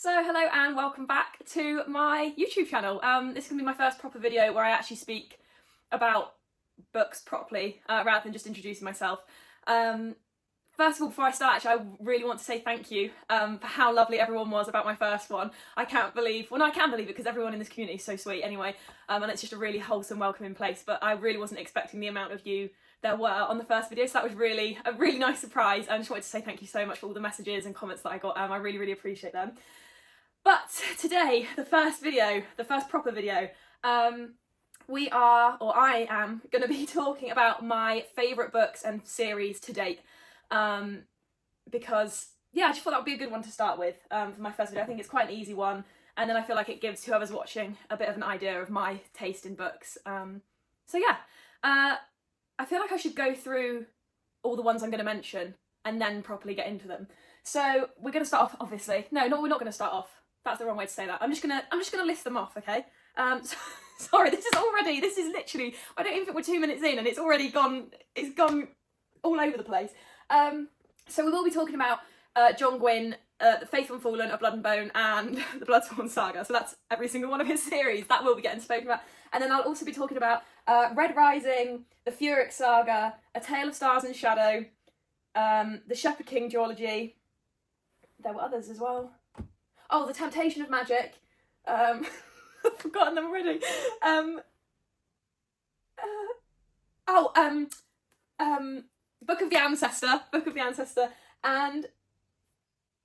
So hello and welcome back to my YouTube channel. This is going to be my first proper video where I actually speak about books properly, rather than just introducing myself. First of all, before I start, actually, I really want to say thank you for how lovely everyone was about my first one. I can't believe, well no, I can believe it because everyone in this community is so sweet anyway, and it's just a really wholesome, welcoming place, but I really wasn't expecting the amount of you there were on the first video, so that was really a really nice surprise. I just wanted to say thank you so much for all the messages and comments that I got. I really appreciate them. But today, the first proper video, I am going to be talking about my favourite books and series to date, because yeah, I just thought that would be a good one to start with for my first video. I think it's quite an easy one, and then I feel like it gives whoever's watching a bit of an idea of my taste in books. So yeah, I feel like I should go through all the ones I'm going to mention and then properly get into them. So we're going to start off, obviously. No, we're not going to start off. That's the wrong way to say that. I'm just gonna list them off, okay? Sorry, this is literally, I don't even think we're 2 minutes in and it's already gone, it's gone all over the place. So we will be talking about John Gwynne, The Faithful and Fallen, A Blood and Bone, and the Bloodsworn Saga. So that's every single one of his series. That will be getting spoken about. And then I'll also be talking about Red Rising, The Furyk Saga, A Tale of Stars and Shadow, The Shepherd King duology. There were others as well. Oh, The Temptation of Magic. I've forgotten them already. Book of the Ancestor, and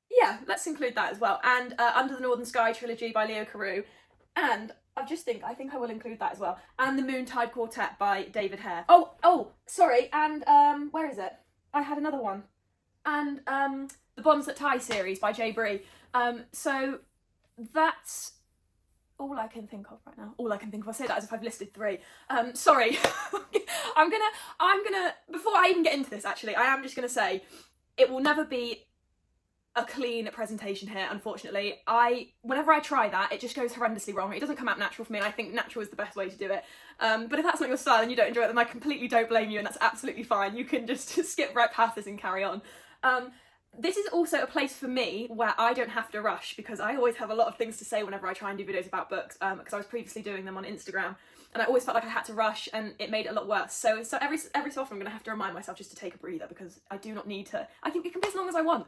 yeah, let's include that as well. And Under the Northern Sky trilogy by Leo Carew, and I think I will include that as well. And the Moontide Quartet by David Hare. Oh, sorry. And where is it? I had another one. And the Bonds That Tie series by Jay Bree. So that's all I can think of right now. All I can think of. I say that as if I've listed 3. Sorry. I'm gonna, before I even get into this, actually, I am just gonna say, it will never be a clean presentation here, unfortunately. Whenever I try that, it just goes horrendously wrong. It doesn't come out natural for me, and I think natural is the best way to do it. But if that's not your style and you don't enjoy it, then I completely don't blame you, and that's absolutely fine. You can just skip right past this and carry on. This is also a place for me where I don't have to rush, because I always have a lot of things to say whenever I try and do videos about books, because I was previously doing them on Instagram, and I always felt like I had to rush, and it made it a lot worse. So every so often I'm going to have to remind myself just to take a breather, because I do not need to. It can be as long as I want,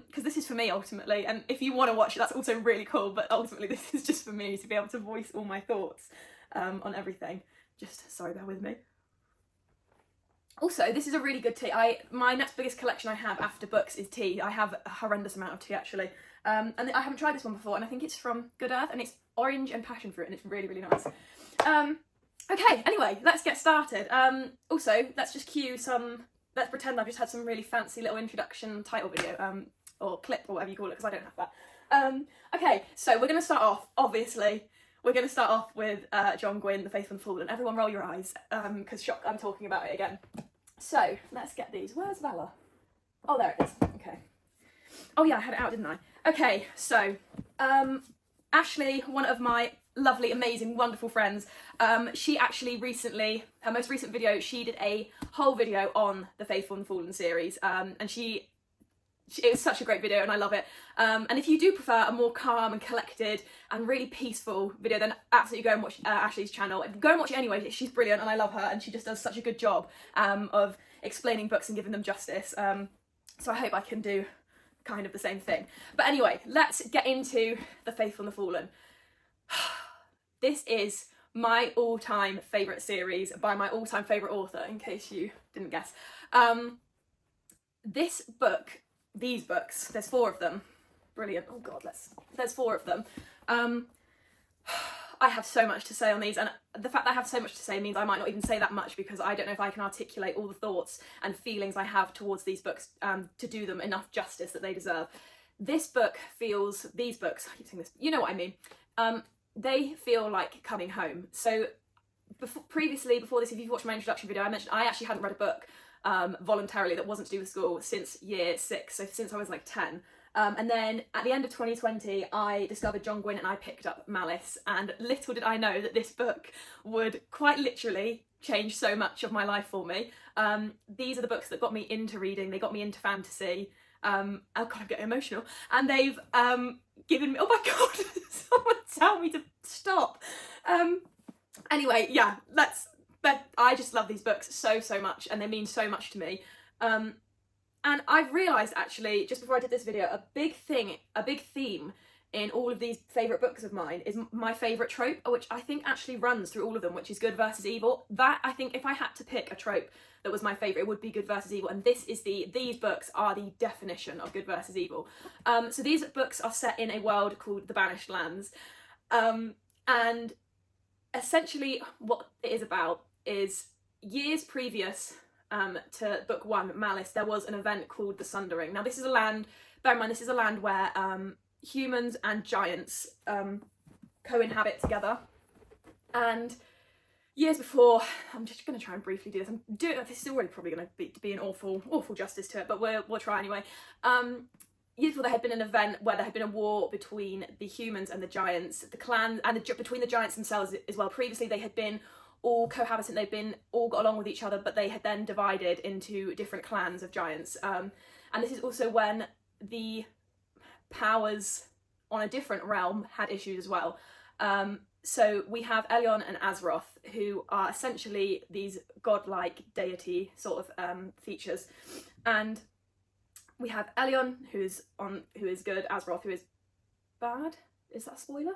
because this is for me ultimately, and if you want to watch it, that's also really cool, but ultimately this is just for me to be able to voice all my thoughts on everything. Sorry, bear with me. Also, this is a really good tea. My next biggest collection I have after books is tea. I have a horrendous amount of tea, actually. And I haven't tried this one before, and I think it's from Good Earth, and it's orange and passion fruit, and it's really nice. Okay, anyway, let's get started. Also, let's just let's pretend I've just had some really fancy little introduction title video, or clip, or whatever you call it, because I don't have that. Okay, so we're going to start off, obviously. We're going to start off with John Gwynne, The Faithful and Fallen. Everyone roll your eyes, because shock, I'm talking about it again. So, let's get these. Where's Vala? Oh, there it is. Okay. Oh yeah, I had it out, didn't I? Okay, so, Ashley, one of my lovely, amazing, wonderful friends, she actually recently, her most recent video, she did a whole video on the Faithful and Fallen series, and it was such a great video and I love it. And if you do prefer a more calm and collected and really peaceful video, then absolutely go and watch Ashley's channel. Go and watch it anyway, she's brilliant and I love her, and she just does such a good job of explaining books and giving them justice. So I hope I can do kind of the same thing. But anyway, let's get into The Faithful and the Fallen. This is my all-time favourite series by my all-time favourite author, in case you didn't guess. These books, there's 4 of them. Brilliant. Oh god, there's 4 of them. I have so much to say on these, and the fact that I have so much to say means I might not even say that much, because I don't know if I can articulate all the thoughts and feelings I have towards these books to do them enough justice that they deserve. These books, I keep saying this, you know what I mean. They feel like coming home. So before this, if you've watched my introduction video, I mentioned I actually hadn't read a book voluntarily that wasn't to do with school since year 6, so since I was like 10. And then at the end of 2020, I discovered John Gwynne and I picked up Malice, and little did I know that this book would quite literally change so much of my life for me. These are the books that got me into reading, they got me into fantasy, oh god, I'm getting emotional, and they've giving me, oh my god, someone tell me to stop. Anyway, yeah, I just love these books so much, and they mean so much to me. And I've realised actually, just before I did this video, a big theme in all of these favourite books of mine is my favourite trope, which I think actually runs through all of them, which is good versus evil. That, I think, if I had to pick a trope that was my favourite, it would be good versus evil, and these books are the definition of good versus evil. So these books are set in a world called the Banished Lands, and essentially what it is about is years previous to book 1, Malice, there was an event called the Sundering. Now this is a land, bear in mind, this is a land where humans and giants co-inhabit together, and years before, I'm just going to try and briefly do this, this is already probably going to be an awful justice to it, but we'll try anyway. Years before, there had been an event where there had been a war between the humans and the giants, the clans, and between the giants themselves as well. Previously they had been all cohabitant, they'd all got along with each other, but they had then divided into different clans of giants. And this is also when the powers on a different realm had issues as well. So we have Elyon and Azeroth, who are essentially these godlike deity sort of features, and we have Elyon, who is good, Azeroth, who is bad. Is that a spoiler?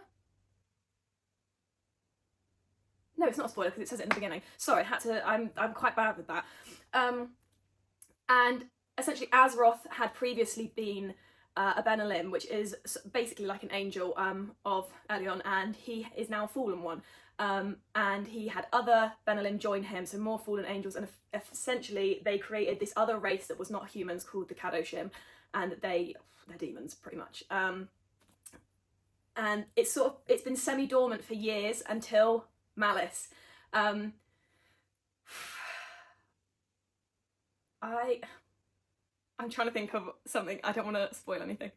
No, it's not a spoiler because it says it in the beginning. Sorry, I'm quite bad with that. And essentially Azeroth had previously been a Benelim, which is basically like an angel of Elyon, and he is now a fallen one. And he had other Benelim join him, so more fallen angels, and essentially they created this other race that was not humans called the Kadoshim, and they're demons pretty much. And it's been semi-dormant for years until Malice. I'm trying to think of something. I don't want to spoil anything.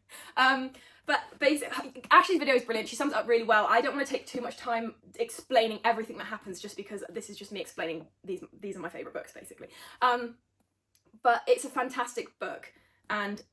But basically, Ashley's video is brilliant. She sums it up really well. I don't want to take too much time explaining everything that happens, just because this is just me explaining these are my favourite books, basically. But it's a fantastic book, and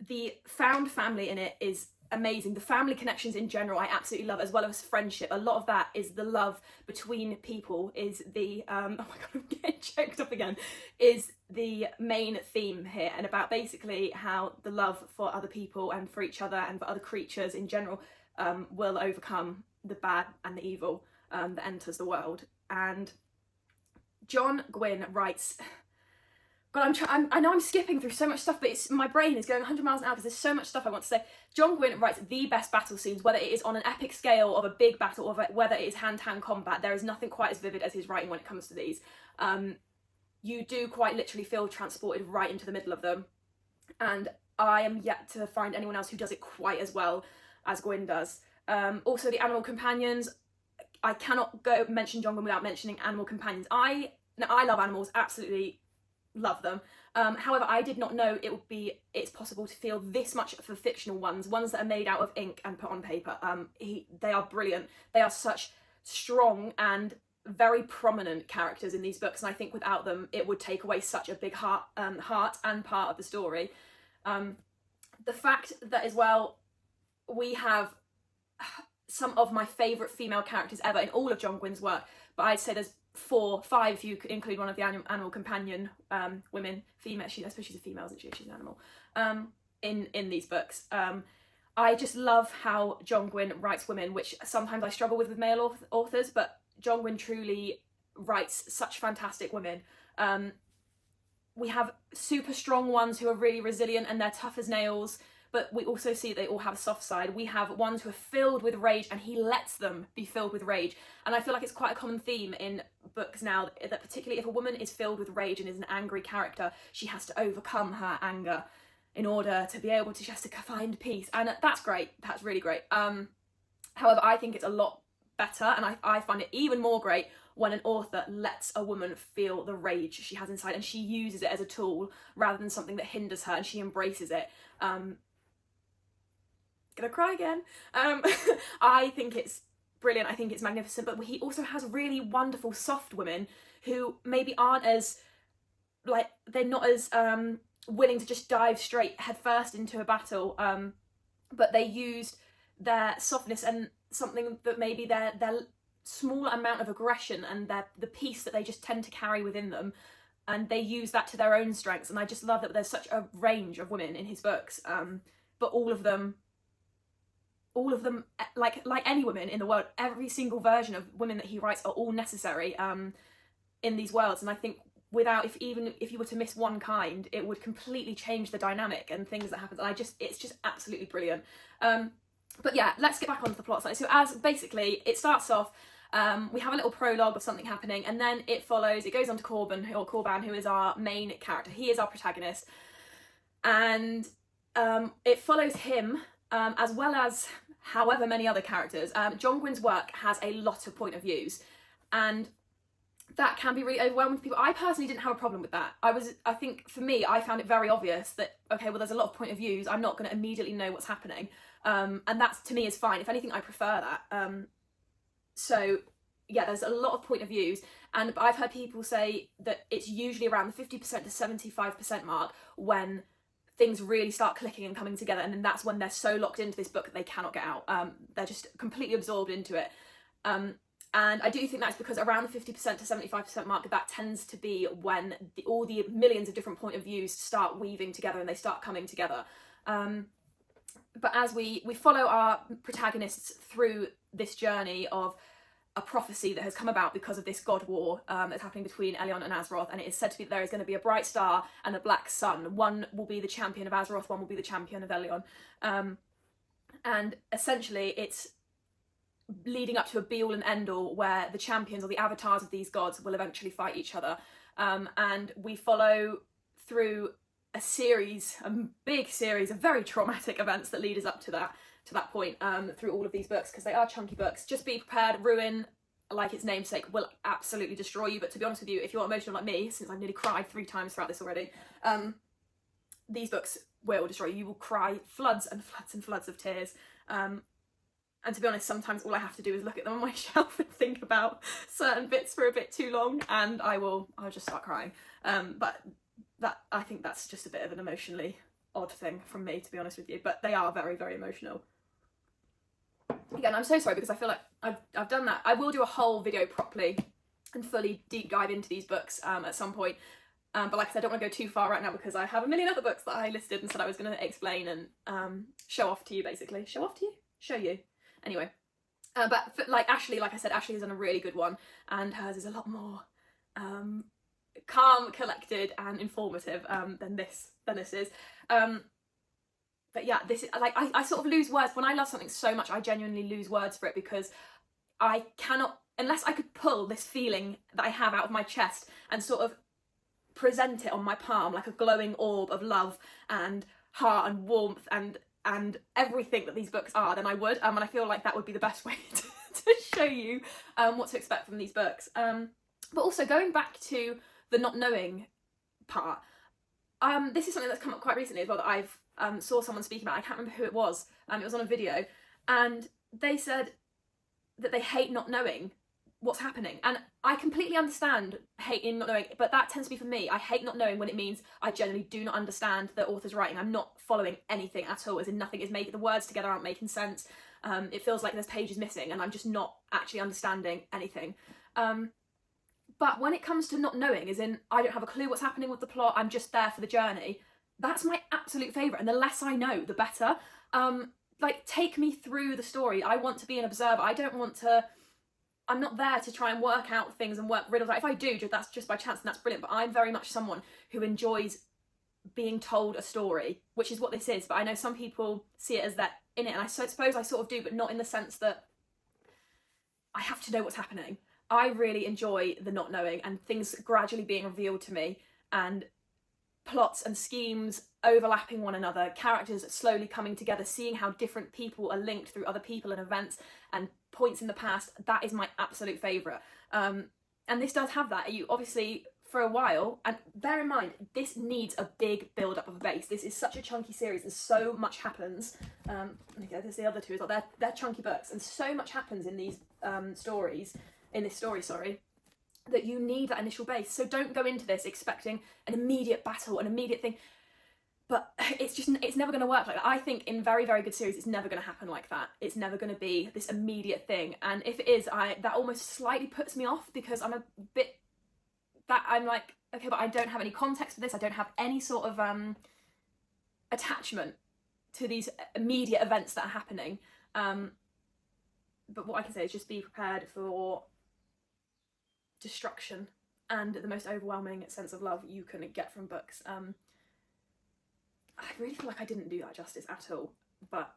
the found family in it is amazing. The family connections in general I absolutely love, as well as friendship. A lot of that is the love between people, is the oh my god, I'm getting choked up again, is the main theme here, and about basically how the love for other people and for each other and for other creatures in general will overcome the bad and the evil that enters the world. And John Gwynne writes, God, I know I'm skipping through so much stuff, but my brain is going 100 miles an hour because there's so much stuff I want to say. John Gwynne writes the best battle scenes, whether it is on an epic scale of a big battle or whether it is hand-to-hand combat. There is nothing quite as vivid as his writing when it comes to these. You do quite literally feel transported right into the middle of them, and I am yet to find anyone else who does it quite as well as Gwynne does. Also, the animal companions. I cannot mention John Gwynne without mentioning animal companions. I love animals, absolutely love them. However, I did not know it's possible to feel this much for fictional ones that are made out of ink and put on paper. They are brilliant. They are such strong and very prominent characters in these books, and I think without them it would take away such a big heart and part of the story. The fact that as well we have some of my favourite female characters ever in all of John Gwynne's work, but I'd say there's 4, 5 if you include one of the animal companion women, female. I suppose she's a female, isn't she? She's an animal. In these books, I just love how John Gwynne writes women, which sometimes I struggle with male authors, but John Gwynne truly writes such fantastic women. We have super strong ones who are really resilient and they're tough as nails, but we also see they all have a soft side. We have ones who are filled with rage, and he lets them be filled with rage. And I feel like it's quite a common theme in books now, that particularly if a woman is filled with rage and is an angry character, she has to overcome her anger in order to be able to just to find peace. And that's great. That's really great. However, I think it's a lot better, and I find it even more great when an author lets a woman feel the rage she has inside, and she uses it as a tool rather than something that hinders her, and she embraces it. Gonna cry again. I think it's brilliant. I think it's magnificent, but he also has really wonderful soft women who maybe aren't as, they're not as willing to just dive straight headfirst into a battle but they used their softness and something that maybe their small amount of aggression and the peace that they just tend to carry within them, and they use that to their own strengths. And I just love that there's such a range of women in his books, but all of them, like any women in the world, every single version of women that he writes are all necessary in these worlds. And I think even if you were to miss one kind, it would completely change the dynamic and things that happen. And it's just absolutely brilliant. But yeah, let's get back onto the plot side. So as basically it starts off, we have a little prologue of something happening, and then it goes on to Corban, who is our main character. He is our protagonist, and it follows him as well as however many other characters. John Gwynn's work has a lot of point of views, and that can be really overwhelming for people. I personally didn't have a problem with that. I think for me, I found it very obvious that, okay, well, there's a lot of point of views. I'm not going to immediately know what's happening. And that to me is fine. If anything, I prefer that. So yeah, there's a lot of point of views, and I've heard people say that it's usually around the 50% to 75% mark when things really start clicking and coming together, and then that's when they're so locked into this book that they cannot get out. They're just completely absorbed into it. And I do think that's because around the 50% to 75% mark, that tends to be when all the millions of different point of views start weaving together and they start coming together. But as we follow our protagonists through this journey of a prophecy that has come about because of this god war that's happening between Elyon and Azeroth, and it is said to be that there is going to be a bright star and a black sun. One will be the champion of Azeroth, one will be the champion of Elyon. And essentially it's leading up to a be-all and end-all where the champions or the avatars of these gods will eventually fight each other. And we follow through a big series of very traumatic events that lead us up to that point through all of these books, because they are chunky books. Just be prepared. Ruin, like its namesake, will absolutely destroy you. But to be honest with you, if you're emotional like me, since I've nearly cried 3 times throughout this already, these books will destroy you. You will cry floods and floods and floods of tears. And to be honest, sometimes all I have to do is look at them on my shelf and think about certain bits for a bit too long, and I'll just start crying. But I think that's just a bit of an emotionally odd thing from me, to be honest with you. But they are very, very emotional. Again, I'm so sorry because I feel like I've done that. I will do a whole video properly and fully deep dive into these books at some point. But like I said, I don't want to go too far right now because I have a million other books that I listed and said I was going to explain and show off to you, basically. Show off to you? Show you. Anyway. But like Ashley, like I said, Ashley has done a really good one, and hers is a lot more calm, collected and informative than this is. But yeah, this is like I sort of lose words when I love something so much. I genuinely lose words for it because I cannot, unless I could pull this feeling that I have out of my chest and sort of present it on my palm like a glowing orb of love and heart and warmth and everything that these books are, then I would. And I feel like that would be the best way to show you what to expect from these books. But also going back to the not knowing part, this is something that's come up quite recently as well that I've saw someone speaking about. I can't remember who it was. It was on a video, and they said that they hate not knowing what's happening. And I completely understand hating not knowing, but that tends to be for me. I hate not knowing when it means I generally do not understand the author's writing. I'm not following anything at all, as in nothing is making, the words together aren't making sense. It feels like there's pages missing and I'm just not actually understanding anything. But when it comes to not knowing, as in I don't have a clue what's happening with the plot, I'm just there for the journey, that's my absolute favourite. And the less I know, the better. Like, take me through the story. I want to be an observer. I'm not there to try and work out things and work riddles. Like, if I do, that's just by chance and that's brilliant. But I'm very much someone who enjoys being told a story, which is what this is. But I know some people see it as that in it. And I suppose I sort of do, but not in the sense that I have to know what's happening. I really enjoy the not knowing and things gradually being revealed to me, and plots and schemes overlapping one another, characters slowly coming together, seeing how different people are linked through other people and events and points in the past. That is my absolute favourite. And this does have that. You obviously, for a while, and bear in mind, this needs a big build-up of a base. This is such a chunky series and so much happens. There's the other two as well. They're chunky books, and so much happens in these in this story, that you need that initial base. So don't go into this expecting an immediate battle, an immediate thing. but it's never going to work like that. I think in very, very good series, it's never going to happen like that. It's never going to be this immediate thing. And if it is, that almost slightly puts me off, because I'm like, okay, but I don't have any context for this. I don't have any sort of attachment to these immediate events that are happening. But what I can say is just be prepared for destruction and the most overwhelming sense of love you can get from books. I really feel like I didn't do that justice at all, but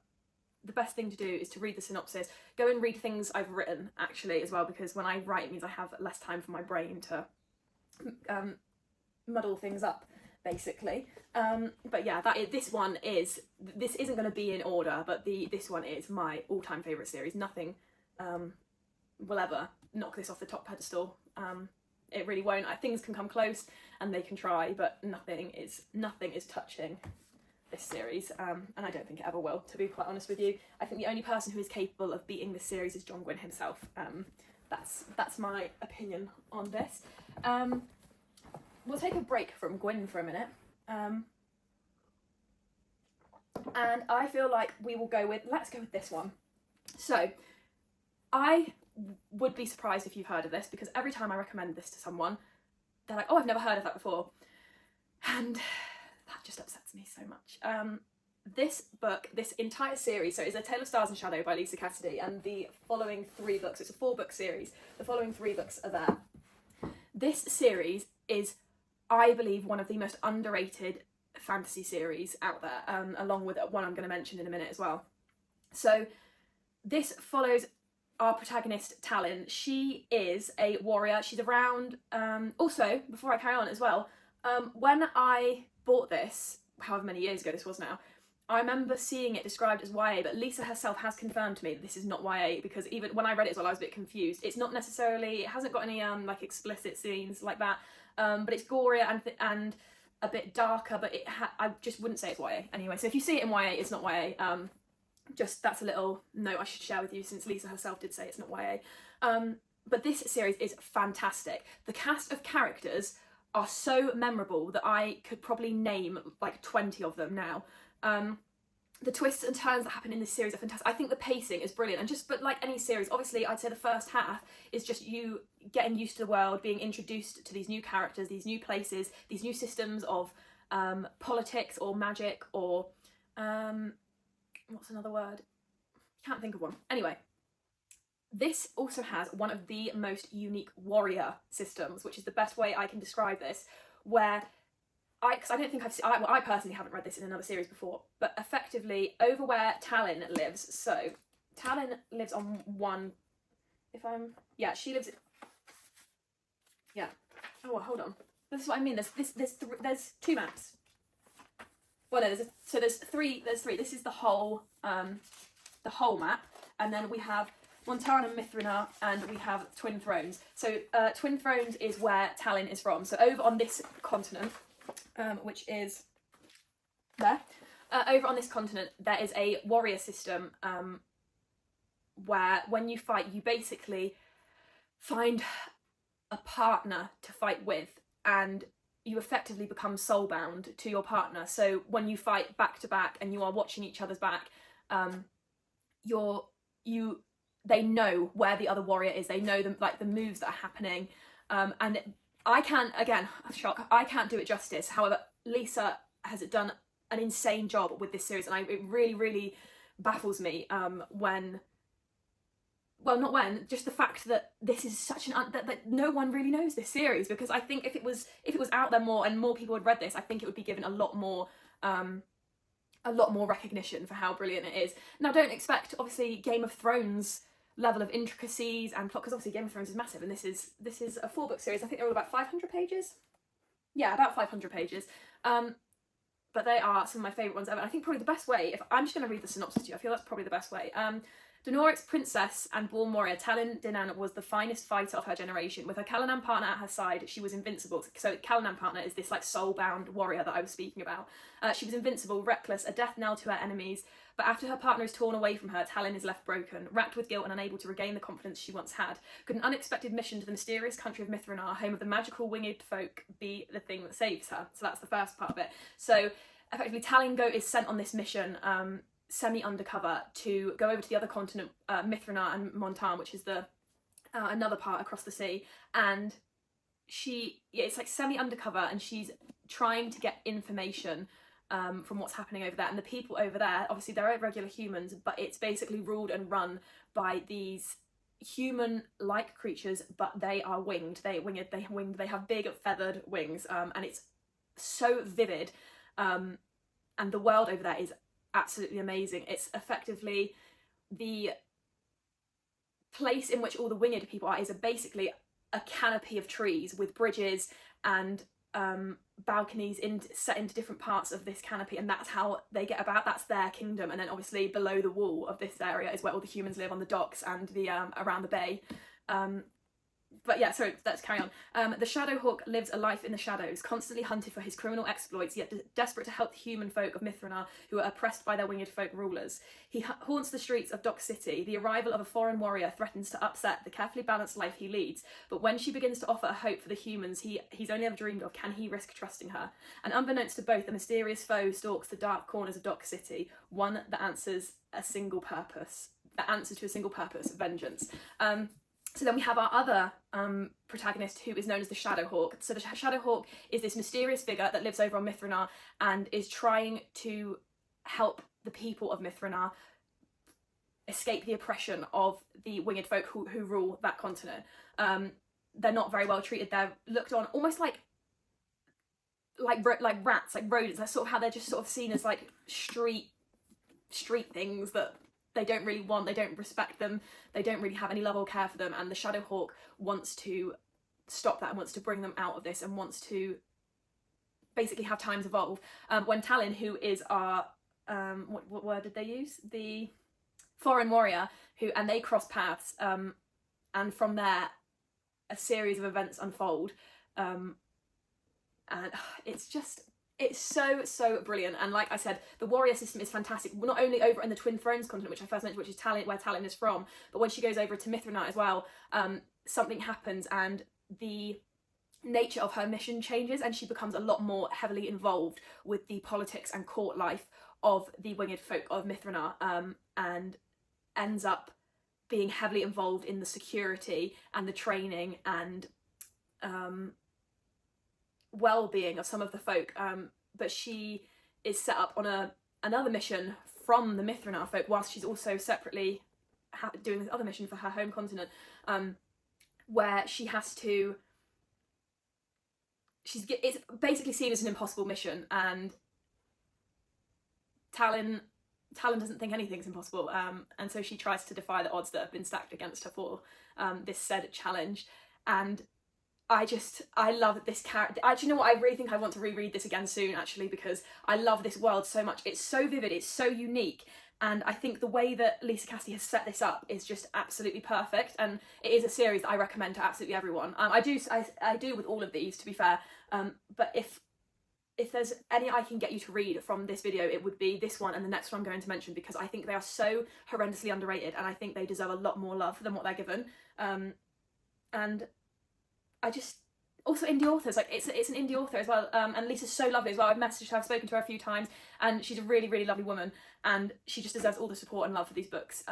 the best thing to do is to read the synopsis. Go and read things I've written, actually, as well, because when I write, it means I have less time for my brain to muddle things up, basically. But yeah, this isn't going to be in order, but this one is my all-time favourite series. Nothing will ever knock this off the top pedestal. It really won't. Things can come close and they can try, but nothing is touching this series, and I don't think it ever will, to be quite honest with you. I think the only person who is capable of beating this series is John Gwynne himself. That's my opinion on this. We'll take a break from Gwynne for a minute, and I feel like let's go with this one. So I would be surprised if you've heard of this, because every time I recommend this to someone, they're like, oh, I've never heard of that before, and that just upsets me so much. This book, this entire series, so it's A Tale of Stars and Shadow by Lisa Cassidy, and the following 3 books, it's a 4-book series, the following 3 books are there. This series is, I believe, one of the most underrated fantasy series out there, along with one I'm going to mention in a minute as well. So this follows our protagonist, Talyn. She is a warrior. She's around, also, before I carry on as well, when I bought this, however many years ago this was now, I remember seeing it described as YA, but Lisa herself has confirmed to me that this is not YA, because even when I read it as well, I was a bit confused. It's not necessarily, it hasn't got any like explicit scenes like that, but it's gorier and a bit darker, but I just wouldn't say it's YA anyway. So if you see it in YA, it's not YA. Just that's a little note I should share with you, since Lisa herself did say it's not YA. But this series is fantastic. The cast of characters are so memorable that I could probably name like 20 of them now. The twists and turns that happen in this series are fantastic. I think the pacing is brilliant, but like any series, obviously I'd say the first half is just you getting used to the world, being introduced to these new characters, these new places, these new systems of politics or magic or what's another word? Can't think of one. Anyway, this also has one of the most unique warrior systems, which is the best way I can describe this, where because I don't think I personally haven't read this in another series before, but effectively over where Talyn lives. So Talyn lives on one, she lives, yeah. Oh, well, hold on. This is what I mean. There's 2 maps. Well, no, there's three. This is the whole map, and then we have Montana and Mithranor, and we have Twin Thrones. So Twin Thrones is where Talyn is from. So over on this continent, which is there, over on this continent, there is a warrior system where when you fight, you basically find a partner to fight with, and you effectively become soulbound to your partner. So when you fight back to back and you are watching each other's back, they know where the other warrior is. They know the moves that are happening, and I can't do it justice. However, Lisa has done an insane job with this series, and it really, really baffles me just the fact that this is such that no one really knows this series, because I think if it was out there more and more people had read this, I think it would be given a lot more recognition for how brilliant it is. Now, don't expect obviously Game of Thrones level of intricacies and plot, because obviously Game of Thrones is massive, and this is a 4-book series. I think they're all about 500 pages. Yeah, about 500 pages. But they are some of my favourite ones ever. I think probably the best way, if I'm just going to read the synopsis to you, I feel that's probably the best way. Danoric's princess and born warrior Talyn Dinan was the finest fighter of her generation. With her Calanan partner at her side, she was invincible. So Calanan partner is this like soul-bound warrior that I was speaking about. She was invincible, reckless, a death knell to her enemies. But after her partner is torn away from her, Talyn is left broken, racked with guilt and unable to regain the confidence she once had. Could an unexpected mission to the mysterious country of Mithranor, home of the magical winged folk, be the thing that saves her? So that's the first part of it. So effectively Tallinn is sent on this mission, semi-undercover, to go over to the other continent, Mithranor and Montan, which is the another part across the sea, and it's like semi-undercover, and she's trying to get information from what's happening over there. And the people over there, obviously they're regular humans, but it's basically ruled and run by these human-like creatures, but they are winged. They have big feathered wings, and it's so vivid. And the world over there is absolutely amazing. It's effectively the place in which all the winged people are is basically a canopy of trees with bridges and balconies set into different parts of this canopy, and that's how they get about. That's their kingdom. And then obviously below the wall of this area is where all the humans live, on the docks and the around the bay. But yeah, sorry, let's carry on. The Shadowhawk lives a life in the shadows, constantly hunted for his criminal exploits, yet desperate to help the human folk of Mithranor who are oppressed by their winged folk rulers. He haunts the streets of Dock City. The arrival of a foreign warrior threatens to upset the carefully balanced life he leads, but when she begins to offer a hope for the humans he's only ever dreamed of, can he risk trusting her? And unbeknownst to both, a mysterious foe stalks the dark corners of Dock City, one that answers to a single purpose, vengeance. So then we have our other protagonist, who is known as the Shadowhawk. So the Shadowhawk is this mysterious figure that lives over on Mithranor and is trying to help the people of Mithranor escape the oppression of the winged folk who rule that continent. They're not very well treated. They're looked on almost like rats, like rodents. That's sort of how they're just sort of seen as like street things that they don't really want, they don't respect them, they don't really have any love or care for them, and the Shadowhawk wants to stop that and wants to bring them out of this and wants to basically have times evolve. When Tallinn, who is our, what word did they use? The foreign warrior, and they cross paths, and from there a series of events unfold, and it's so brilliant. And like I said, the warrior system is fantastic, not only over in the Twin Thrones continent, which I first mentioned, which is where Tallinn is from, but when she goes over to Mithranor as well, something happens and the nature of her mission changes, and she becomes a lot more heavily involved with the politics and court life of the winged folk of Mithranor, and ends up being heavily involved in the security and the training and well-being of some of the folk, but she is set up on another mission from the Mithranor folk, whilst she's also separately doing this other mission for her home continent, where she has to, it's basically seen as an impossible mission, and Tallinn doesn't think anything's impossible, and so she tries to defy the odds that have been stacked against her for this said challenge. And I love this character. Actually, you know what? I really think I want to reread this again soon, actually, because I love this world so much. It's so vivid, it's so unique, and I think the way that Lisa Cassidy has set this up is just absolutely perfect, and it is a series that I recommend to absolutely everyone. I do with all of these, to be fair, but if there's any I can get you to read from this video, it would be this one and the next one I'm going to mention, because I think they are so horrendously underrated, and I think they deserve a lot more love than what they're given. And I just, also indie authors, like it's an indie author as well, and Lisa's so lovely as well. I've messaged her, I've spoken to her a few times, and she's a really, really lovely woman, and she just deserves all the support and love for these books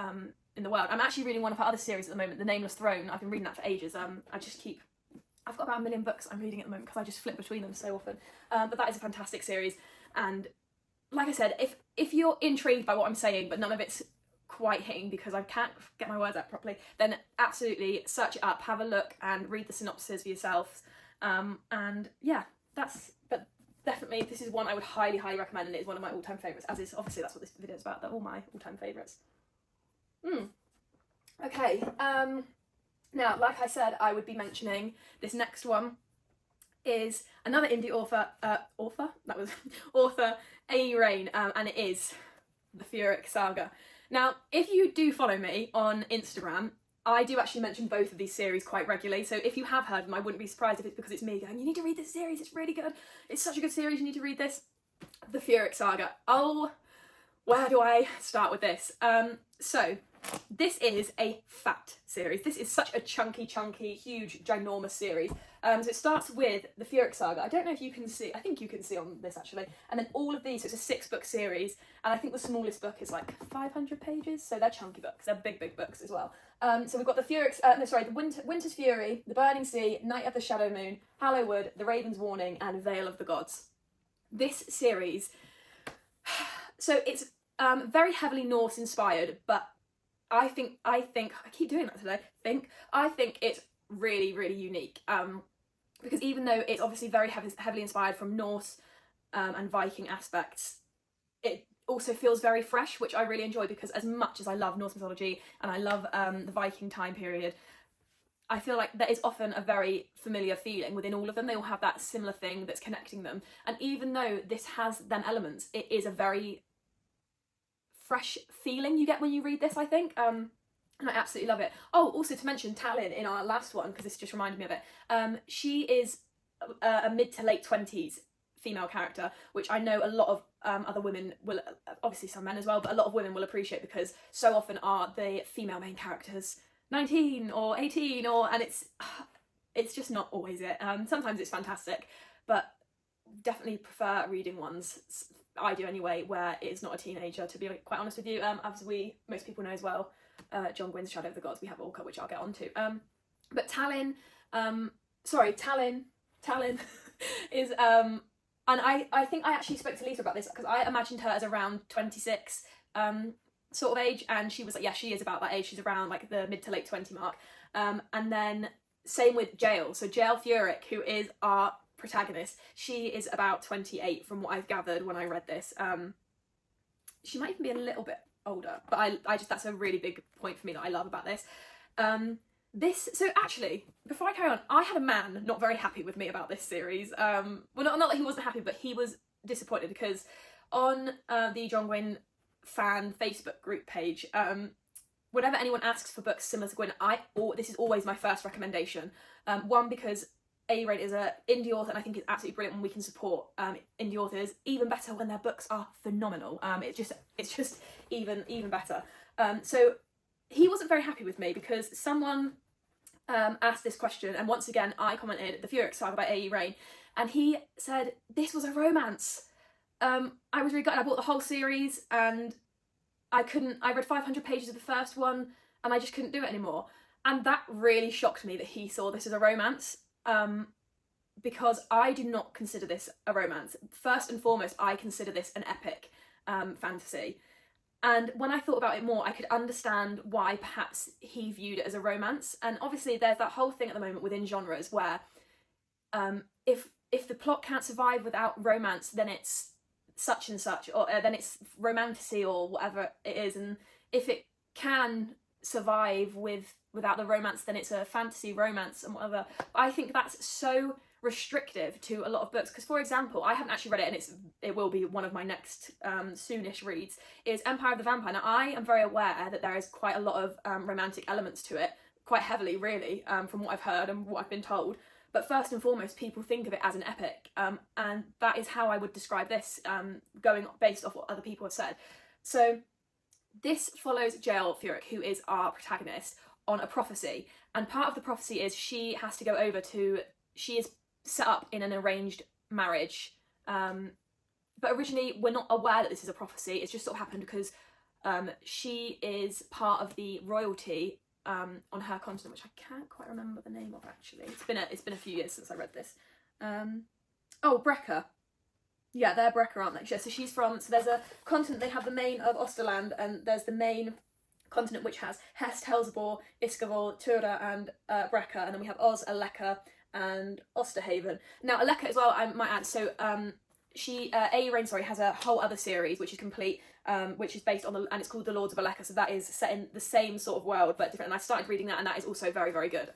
in the world. I'm actually reading one of her other series at the moment, The Nameless Throne. I've been reading that for ages. I've got about 1 million books I'm reading at the moment because I just flip between them so often, but that is a fantastic series. And like I said, if you're intrigued by what I'm saying but none of it's quite hitting because I can't get my words out properly, then absolutely search it up, have a look and read the synopses for yourselves, and yeah, but definitely this is one I would highly recommend, and it is one of my all-time favourites, as is obviously that's what this video is about. They're all my all-time favourites. Okay, now like I said, I would be mentioning this next one is another indie author, author Amy Rain, and it is The Furic Saga. Now, if you do follow me on Instagram, I do actually mention both of these series quite regularly, so if you have heard them, I wouldn't be surprised if it's because it's me going, you need to read this series, it's really good, it's such a good series, you need to read this. The Furic Saga. Oh, where do I start with this? So, this is a fat series. This is such a chunky, huge, ginormous series. So it starts with the Furyk saga. I don't know if you can see, I think you can see on this actually. And then all of these, so it's a 6-book series. And I think the smallest book is like 500 pages. So they're chunky books. They're big books as well. So we've got the the Winter's Fury, The Burning Sea, Night of the Shadow Moon, Hallowwood, The Raven's Warning, and Veil of the Gods. This series, so it's very heavily Norse inspired, but I keep doing that today. I think it's really unique. Because even though it's obviously very heavily inspired from Norse and Viking aspects, it also feels very fresh, which I really enjoy, because as much as I love Norse mythology and I love the Viking time period, I feel like there is often a very familiar feeling within all of them. They all have that similar thing that's connecting them. And even though this has them elements, it is a very fresh feeling you get when you read this, I think. And I absolutely love it. Oh, also to mention Tallinn in our last one, because this just reminded me of it. She is a mid to late 20s female character, which I know a lot of other women will, obviously some men as well, but a lot of women will appreciate, because so often are the female main characters 19 or 18, and it's just not always it. Sometimes it's fantastic, but definitely prefer reading ones, I do anyway, where it is not a teenager, to be quite honest with you. As most people know as well, John Gwynne's Shadow of the Gods, we have Orca, which I'll get onto. But Tallinn is, and I think I actually spoke to Lisa about this, because I imagined her as around 26 sort of age, and she was like, yeah, she is about that age, she's around like the mid to late 20 mark. And then same with Jael, so Jael Furyk, who is our protagonist, she is about 28 from what I've gathered when I read this. She might even be a little bit older, but I just, that's a really big point for me that I love about this. So actually, before I carry on, I had a man not very happy with me about this series. Well, not that he wasn't happy, but he was disappointed, because on the John Gwynne fan Facebook group page, whenever anyone asks for books similar to Gwynne, this is always my first recommendation. One, because A-Rain is an indie author, and I think it's absolutely brilliant when we can support indie authors. Even better when their books are phenomenal. It's just even better. So he wasn't very happy with me, because someone asked this question, and once again I commented, The Furyk Saga by A.E. and he said this was a romance. I was really gutted. I bought the whole series and I read 500 pages of the first one and I just couldn't do it anymore. And that really shocked me that he saw this as a romance, because I do not consider this a romance. First and foremost, I consider this an epic fantasy. And when I thought about it more, I could understand why perhaps he viewed it as a romance. And obviously there's that whole thing at the moment within genres where if the plot can't survive without romance, then it's such and such, or then it's romantasy or whatever it is. And if it can survive without the romance, then it's a fantasy romance and whatever. But I think that's so restrictive to a lot of books, because for example, I haven't actually read it, and it will be one of my next soonish reads, is Empire of the Vampire. Now I am very aware that there is quite a lot of romantic elements to it, quite heavily really, from what I've heard and what I've been told. But first and foremost, people think of it as an epic, and that is how I would describe this, going based off what other people have said. So this follows Jael Furyk, who is our protagonist, on a prophecy, and part of the prophecy is she has to go over to, she is set up in an arranged marriage, but originally we're not aware that this is a prophecy. It's just sort of happened because she is part of the royalty on her continent, which I can't quite remember the name of actually. It's been a few years since I read this. Oh, Brekka. Yeah, they're Brekka, aren't they? So she's from, so there's a continent, they have the main of Osterland, and there's the main continent which has Hest, Hellsbor, Iskavol, Tura and Brekka, and then we have Oz, Aleka and Osterhaven. Now Aleka as well, I might add, so A.E. has a whole other series which is complete, which is based on and it's called The Lords of Aleka, so that is set in the same sort of world but different, and I started reading that and that is also very, very good.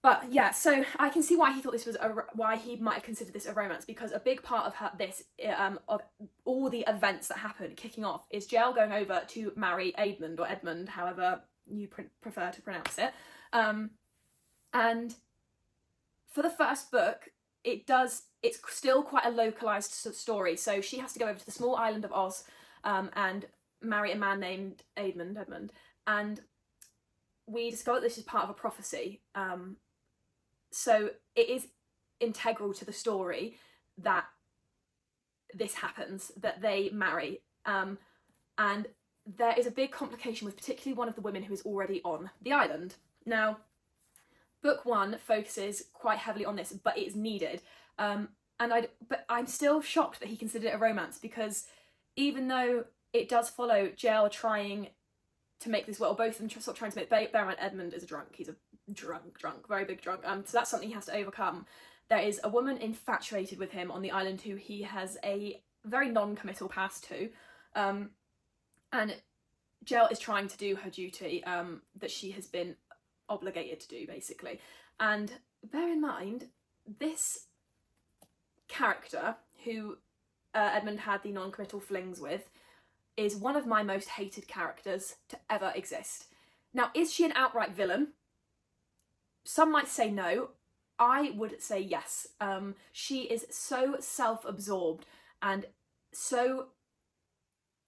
But yeah, so I can see why he thought this was why he might have considered this a romance, because a big part of this, of all the events that happen kicking off, is Jael going over to marry Edmund, or Edmund, however you prefer to pronounce it. And for the first book, it's still quite a localised story. So she has to go over to the small island of Oz, and marry a man named Edmund, and we discover this is part of a prophecy. So it is integral to the story that this happens, that they marry, and there is a big complication with particularly one of the women who is already on the island. Now, book 1 focuses quite heavily on this, but it is needed. But I'm still shocked that he considered it a romance, because even though it does follow Jael trying to make this world, both of them sort of trying to make, bear in mind Edmund is a drunk, he's a drunk, very big drunk, so that's something he has to overcome. There is a woman infatuated with him on the island who he has a very non-committal past to, and Jael is trying to do her duty that she has been obligated to do, basically. And bear in mind, this character who Edmund had the non-committal flings with is one of my most hated characters to ever exist. Now, is she an outright villain? Some might say no. I would say yes. She is so self-absorbed and so...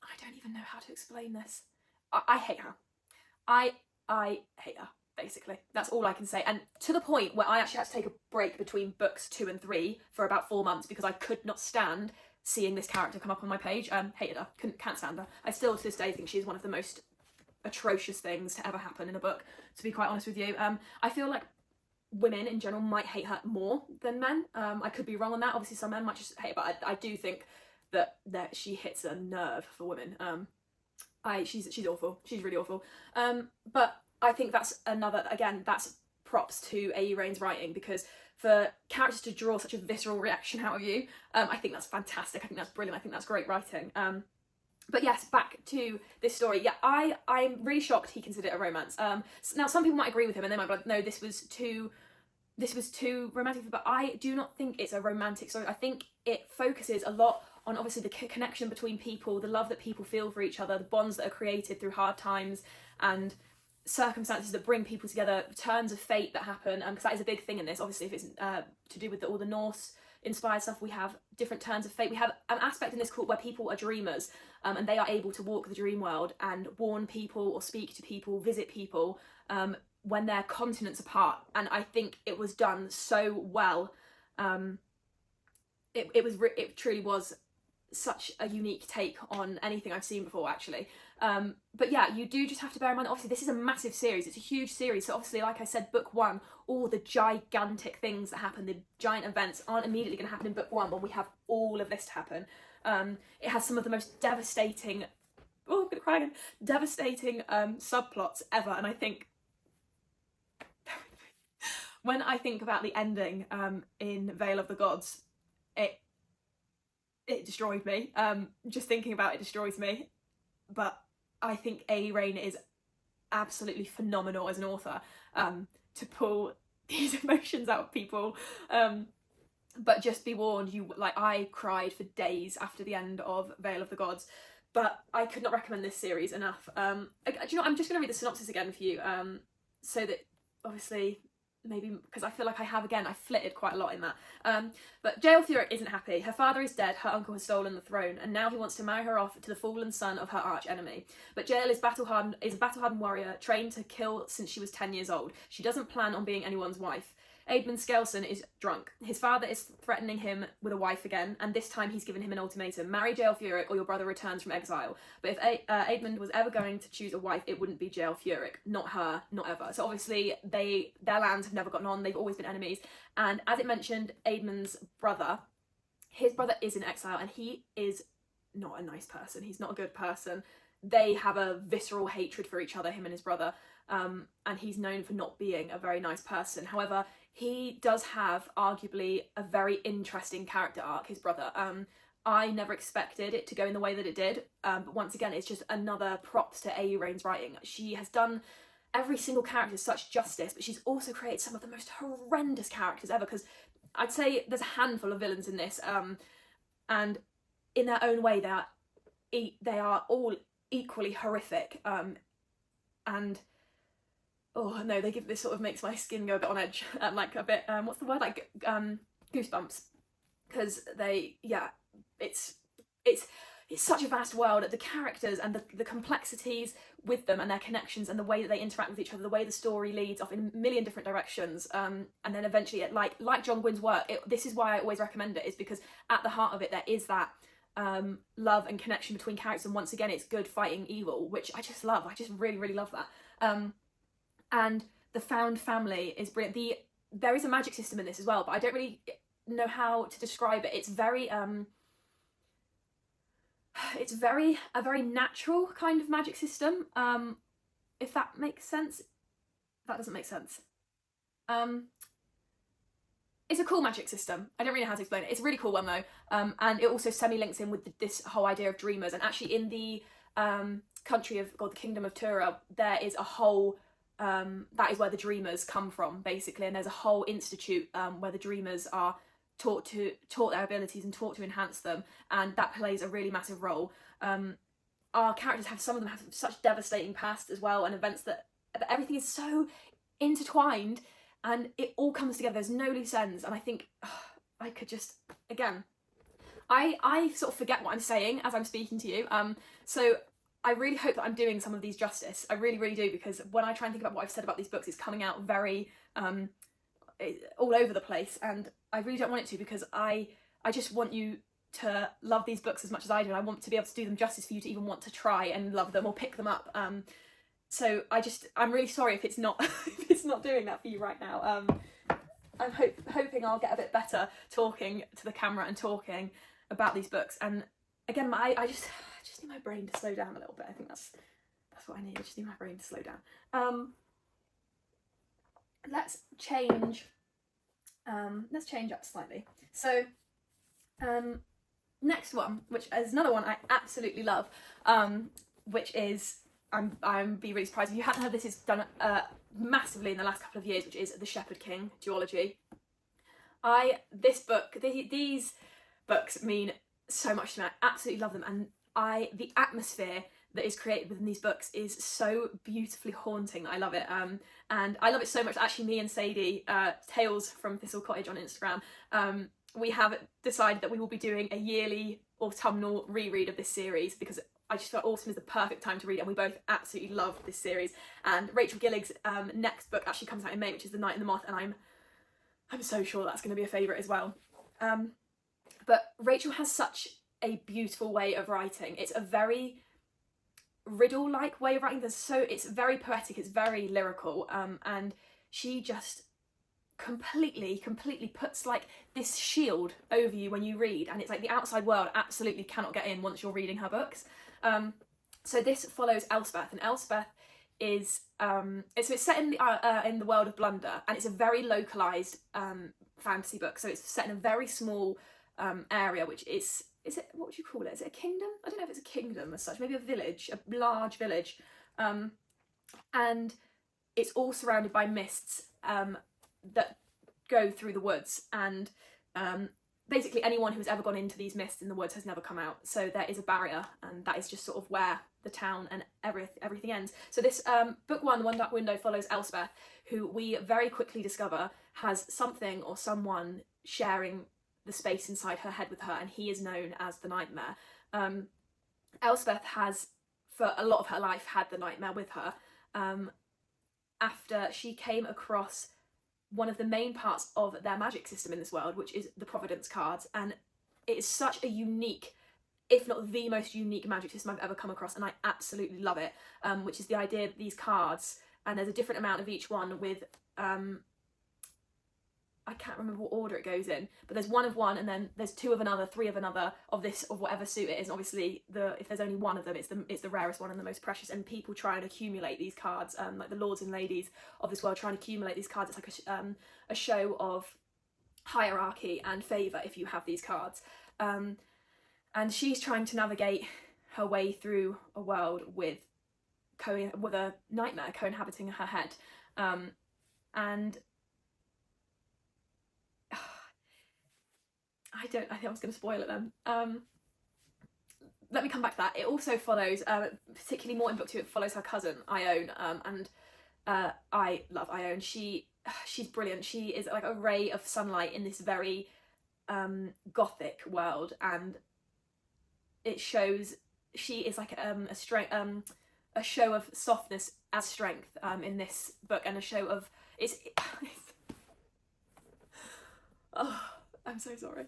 I don't even know how to explain this. I hate her. I hate her, basically. That's all I can say. And to the point where I actually had to take a break between books 2 and 3 for about 4 months because I could not stand seeing this character come up on my page. Hated her. Can't stand her. I still to this day think she's one of the most atrocious things to ever happen in a book, to be quite honest with you. I feel like women in general might hate her more than men. I could be wrong on that. Obviously some men might just hate her, but I do think that she hits a nerve for women. She's awful. She's really awful. But I think that's another, again, that's props to A.E. Rain's writing, because for characters to draw such a visceral reaction out of you, I think that's fantastic. I think that's brilliant. I think that's great writing. But yes, back to this story. Yeah, I'm really shocked he considered it a romance. Now some people might agree with him and they might be like, no, this was too romantic, but I do not think it's a romantic story. I think it focuses a lot on obviously the connection between people, the love that people feel for each other, the bonds that are created through hard times and circumstances that bring people together, turns of fate that happen, because that is a big thing in this. Obviously if it's to do with all the Norse inspired stuff, we have different turns of fate. We have an aspect in this called where people are dreamers, and they are able to walk the dream world and warn people or speak to people, visit people when they're continents apart. And I think it was done so well. It truly was such a unique take on anything I've seen before, actually. But yeah, you do just have to bear in mind, obviously this is a massive series, it's a huge series, so obviously, like I said, book 1, all the gigantic things that happen, the giant events aren't immediately going to happen in book 1 when we have all of this to happen. It has some of the most devastating, oh, I'm gonna cry again, devastating subplots ever, and I think when I think about the ending in Vale of the Gods, it destroyed me. Just thinking about it destroys me. But I think A. Rain is absolutely phenomenal as an author to pull these emotions out of people. But just be warned, I cried for days after the end of Vale of the Gods. But I could not recommend this series enough. Do you know what? I'm just going to read the synopsis again for you, so that obviously, maybe because I feel like I flitted quite a lot in that. But Jael Thurik isn't happy. Her father is dead, her uncle has stolen the throne, and now he wants to marry her off to the fallen son of her arch enemy. But Jael is a battle-hardened warrior, trained to kill since she was 10 years old. She doesn't plan on being anyone's wife. Aedmund Skelson is drunk. His father is threatening him with a wife again, and this time he's given him an ultimatum: marry Jael Thurik or your brother returns from exile. But if Aedmund was ever going to choose a wife, it wouldn't be Jael Thurik, not her, not ever. So obviously their lands have never gotten on, they've always been enemies. And as it mentioned, Aedmund's brother, his brother is in exile, and he is not a nice person. He's not a good person. They have a visceral hatred for each other, him and his brother, and he's known for not being a very nice person. However, he does have arguably a very interesting character arc, his brother. I never expected it to go in the way that it did, but once again, it's just another props to A.E. Rain's writing. She has done every single character such justice, but she's also created some of the most horrendous characters ever, because I'd say there's a handful of villains in this, and in their own way, they are all equally horrific, and oh no, this sort of makes my skin go a bit on edge, like a bit, what's the word, goosebumps, because it's it's such a vast world, the characters and the complexities with them and their connections and the way that they interact with each other, the way the story leads off in a million different directions, and then eventually, like John Gwynn's work, this is why I always recommend it, is because at the heart of it there is that love and connection between characters, and once again it's good fighting evil, which I just love. I just really, really love that. And the found family is brilliant. There is a magic system in this as well, but I don't really know how to describe it. It's a very natural kind of magic system, if that makes sense. That doesn't make sense. It's a cool magic system. I don't really know how to explain it. It's a really cool one though, and it also semi-links in with this whole idea of dreamers. And actually in the country of, the kingdom of Tura, there is a whole, that is where the dreamers come from, basically, and there's a whole institute where the dreamers are taught their abilities and taught to enhance them, and that plays a really massive role. Our characters some of them have such devastating past as well, and events but everything is so intertwined and it all comes together. There's no loose ends, and I think I could just, again, I sort of forget what I'm saying as I'm speaking to you, so I really hope that I'm doing some of these justice. I really, really do, because when I try and think about what I've said about these books, it's coming out very all over the place, and I really don't want it to, because I just want you to love these books as much as I do, and I want to be able to do them justice for you to even want to try and love them or pick them up. So I'm really sorry if it's not if it's not doing that for you right now. I'm hoping I'll get a bit better talking to the camera and talking about these books. And again, I just need my brain to slow down a little bit. I think that's what I need. I just need my brain to slow down. Let's change up slightly. So next one, which is another one I absolutely love, which is, I'm be really surprised if you hadn't heard, this is done massively in the last couple of years, which is The Shepherd King duology. These books mean so much to me. I absolutely love them, and the atmosphere that is created within these books is so beautifully haunting that I love it. And I love it so much. Actually, me and Sadie, Tales from Thistle Cottage on Instagram, we have decided that we will be doing a yearly autumnal reread of this series, because I just felt autumn is the perfect time to read it, and we both absolutely love this series. And Rachel Gillig's next book actually comes out in May, which is The Night and the Moth, and I'm so sure that's going to be a favourite as well. But Rachel has such a beautiful way of writing. It's a very riddle-like way of writing. It's very poetic, it's very lyrical, and she just completely puts like this shield over you when you read, and it's like the outside world absolutely cannot get in once you're reading her books. So this follows Elspeth, and Elspeth is it's set in the world of Blunder, and it's a very localized fantasy book. So it's set in a very small area, which is it, what would you call it? Is it a kingdom? I don't know if it's a kingdom as such, maybe a village, a large village. And it's all surrounded by mists that go through the woods, and basically anyone who's ever gone into these mists in the woods has never come out. So there is a barrier, and that is just sort of where the town and everything ends. So this book one, The One Dark Window, follows Elspeth, who we very quickly discover has something or someone sharing the space inside her head with her, and he is known as the Nightmare. Elspeth has, for a lot of her life, had the Nightmare with her, after she came across one of the main parts of their magic system in this world, which is the Providence cards, and it is such a unique, if not the most unique magic system I've ever come across, and I absolutely love it, which is the idea that these cards, and there's a different amount of each one with I can't remember what order it goes in, but there's one of one, and then there's two of another, three of another, of this, of whatever suit it is. And obviously, if there's only one of them, it's the rarest one and the most precious. And people try and accumulate these cards, like the lords and ladies of this world try and accumulate these cards. It's like a show of hierarchy and favour if you have these cards. And she's trying to navigate her way through a world with a nightmare co-inhabiting her head, and I think I was going to spoil it then. Let me come back to that. It also follows, particularly more in book 2, it follows her cousin, Ione, and I love Ione. She's brilliant. She is like a ray of sunlight in this very gothic world, and it shows she is like a show of softness as strength in this book, and a show of it's oh, I'm so sorry.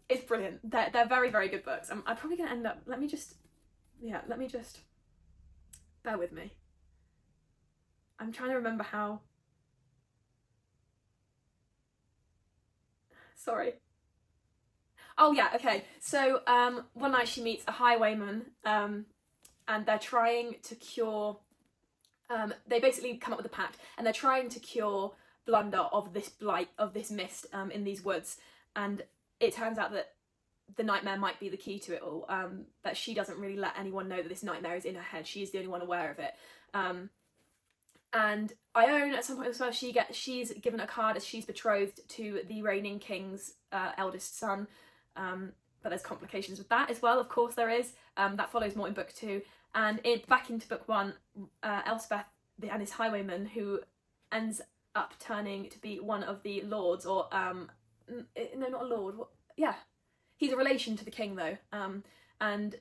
It's brilliant. They're very, very good books. I'm probably gonna end up. Let me just bear with me. I'm trying to remember how. Sorry. Oh yeah, okay. So one night she meets a highwayman, and they're trying to cure. They basically come up with a pact, and they're trying to cure Blunder of this blight, of this mist in these woods. And it turns out that the nightmare might be the key to it all. But she doesn't really let anyone know that this nightmare is in her head. She's the only one aware of it. And Ione, at some point as well, she's given a card as she's betrothed to the reigning king's eldest son. But there's complications with that as well, of course there is. That follows more in book 2. And back into book 1, Elspeth and his highwayman, who ends up turning to be one of the lords, or no, not a lord. Yeah, he's a relation to the king though. And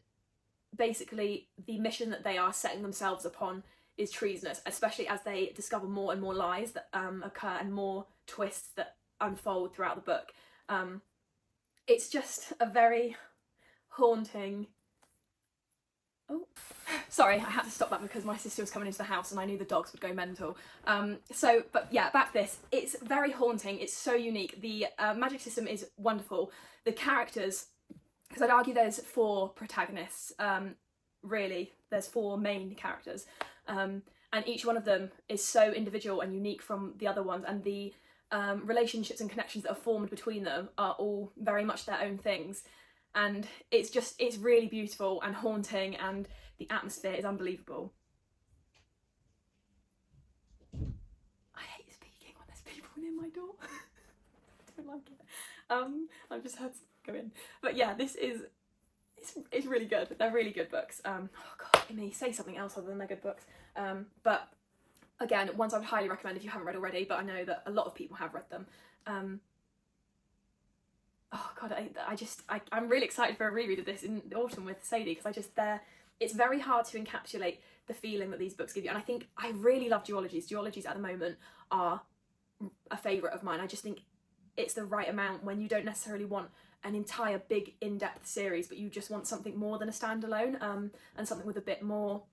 basically the mission that they are setting themselves upon is treasonous, especially as they discover more and more lies that occur and more twists that unfold throughout the book. It's just a very haunting. Oh, sorry, I had to stop that because my sister was coming into the house and I knew the dogs would go mental. But yeah, back to this. It's very haunting. It's so unique. The magic system is wonderful. The characters, because I'd argue there's 4 protagonists. Really, there's 4 main characters. And each one of them is so individual and unique from the other ones, and the relationships and connections that are formed between them are all very much their own things. And it's really beautiful and haunting, and the atmosphere is unbelievable. I hate speaking when there's people near my door. I don't like it. I've just heard someone go in. But yeah, it's really good. They're really good books. Oh god, Immy, say something else other than they're good books. But again, ones I would highly recommend if you haven't read already, but I know that a lot of people have read them. Oh god, I'm really excited for a reread of this in the autumn with Sadie, because it's very hard to encapsulate the feeling that these books give you. And I think I really love duologies. Duologies at the moment are a favourite of mine. I just think it's the right amount when you don't necessarily want an entire big in-depth series, but you just want something more than a standalone, and something with a bit more,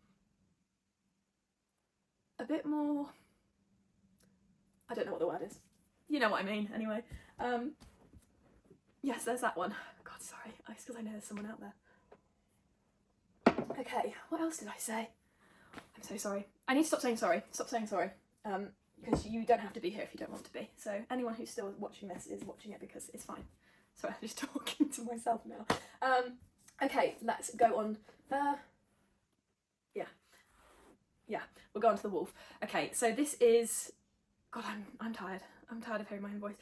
I don't know what the word is. You know what I mean, anyway. Yes, there's that one. God, sorry. It's because I know there's someone out there. Okay, what else did I say? I'm so sorry. I need to stop saying sorry. Stop saying sorry. Because you don't have to be here if you don't want to be. So anyone who's still watching this is watching it because it's fine. Sorry, I'm just talking to myself now. Okay, let's go on. Yeah, we'll go on to the wolf. Okay, so this is. God, I'm tired. I'm tired of hearing my own voice.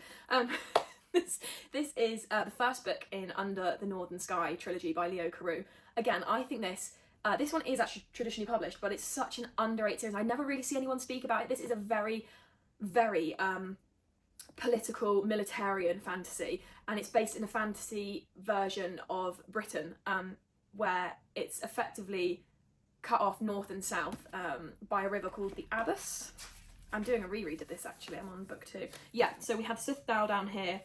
This is the first book in Under the Northern Sky trilogy by Leo Carew. Again, I think this one is actually traditionally published, but it's such an underrated series. I never really see anyone speak about it. This is a very, very political, militarian fantasy, and it's based in a fantasy version of Britain, where it's effectively cut off north and south by a river called the Abyss. I'm doing a reread of this actually, I'm on book 2. Yeah, so we have Sithal down here,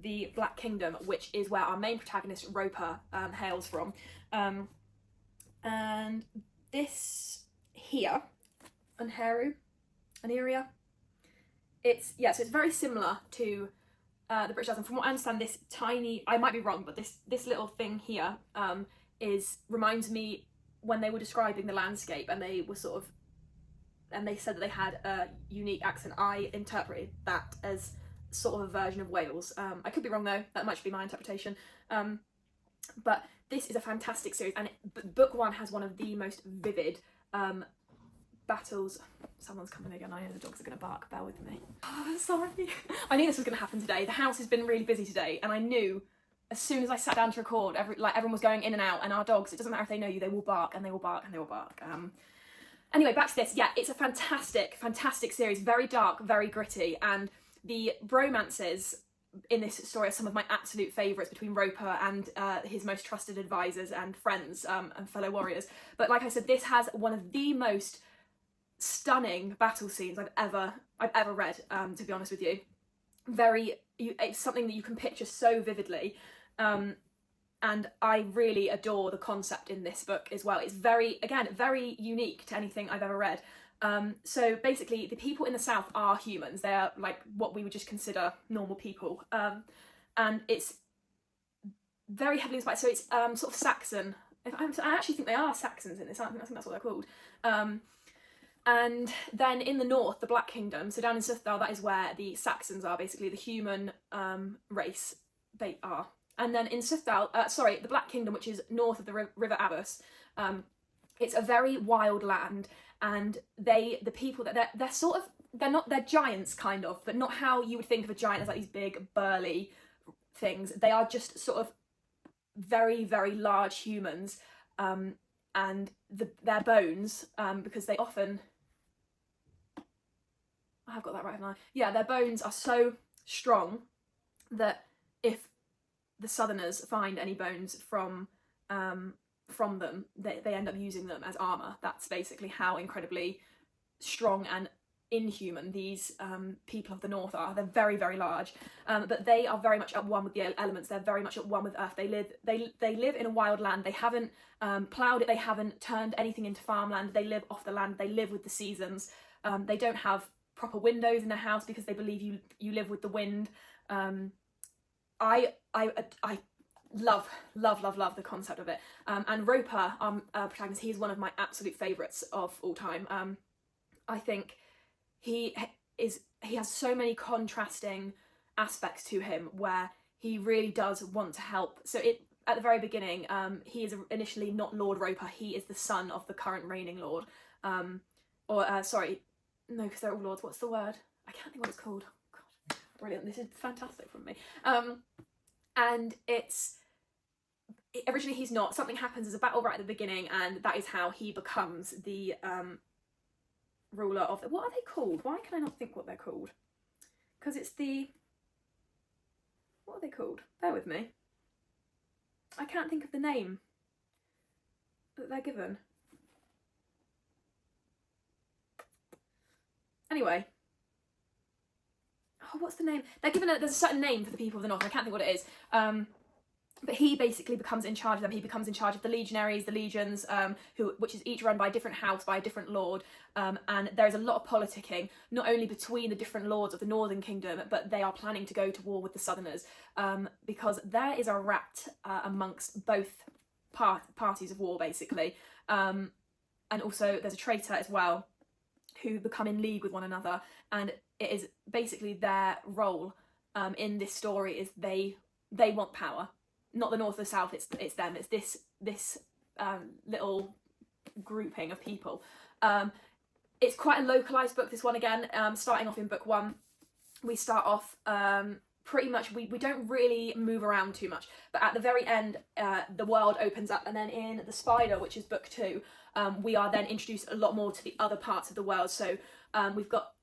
the Black Kingdom, which is where our main protagonist, Roper, hails from. And this here, Aneria, so it's very similar to the British Isles. And from what I understand, this tiny, I might be wrong, but this little thing here reminds me when they were describing the landscape, and they were and they said that they had a unique accent. I interpreted that as sort of a version of Wales. I could be wrong though, that might be my interpretation. But this is a fantastic series, and book 1 has one of the most vivid battles. Someone's coming again, I know the dogs are going to bark, bear with me. Oh, sorry. I knew this was going to happen today. The house has been really busy today, and I knew as soon as I sat down to record, everyone was going in and out, and our dogs, it doesn't matter if they know you, they will bark, and they will bark, and they will bark. Anyway, back to this. Yeah, it's a fantastic, fantastic series. Very dark, very gritty, and the bromances in this story are some of my absolute favourites between Roper and his most trusted advisors and friends and fellow warriors. But like I said, this has one of the most stunning battle scenes I've ever read, to be honest with you. It's something that you can picture so vividly, and I really adore the concept in this book as well. It's very unique to anything I've ever read. So basically, the people in the South are humans. They are like what we would just consider normal people, and it's very heavily inspired. So it's sort of Saxon. I actually think they are Saxons in this. I think that's what they're called. And then in the north, the Black Kingdom, so down in Suthdal, that is where the Saxons are, basically the human race they are. And then in Suthdal, the Black Kingdom, which is north of the River Abbas, it's a very wild land, and the people that they're giants kind of, but not how you would think of a giant as like these big burly things. They are just sort of very, very large humans, and their bones, because they often, I have got that right, haven't I? Yeah, their bones are so strong that if the Southerners find any bones from them, they end up using them as armour. That's basically how incredibly strong and inhuman these people of the North are. They're very, very large, but they are very much at one with the elements. They're very much at one with Earth. They live in a wild land. They haven't ploughed it. They haven't turned anything into farmland. They live off the land. They live with the seasons. They don't have proper windows in their house because they believe you live with the wind. I love the concept of it. And Roper, our protagonist, he's one of my absolute favourites of all time. I think he has so many contrasting aspects to him where he really does want to help. So at the very beginning, he is initially not Lord Roper. He is the son of the current reigning lord. No, because they're all lords. What's the word? I can't think what it's called. God, brilliant. This is fantastic from me. And originally he's not. Something happens as a battle right at the beginning, and that is how he becomes the ruler of what are they called? Why can I not think what they're called? Because it's what are they called? Bear with me. I can't think of the name that they're given. Anyway. Oh, what's the name? They're given there's a certain name for the people of the North. I can't think what it is. But he basically becomes in charge of them. He becomes in charge of the legionaries, the legions, which is each run by a different house, by a different lord. And there is a lot of politicking, not only between the different lords of the Northern Kingdom, but they are planning to go to war with the Southerners, because there is a rat amongst both parties of war, basically. And also there's a traitor as well, who become in league with one another. And it is basically their role in this story is they want power. Not the North or the South, it's them. It's this little grouping of people. It's quite a localised book, this one again. Starting off in book one, we start off pretty much, we don't really move around too much. But at the very end, the world opens up, and then in The Spider, which is book two, we are then introduced a lot more to the other parts of the world. So we've got,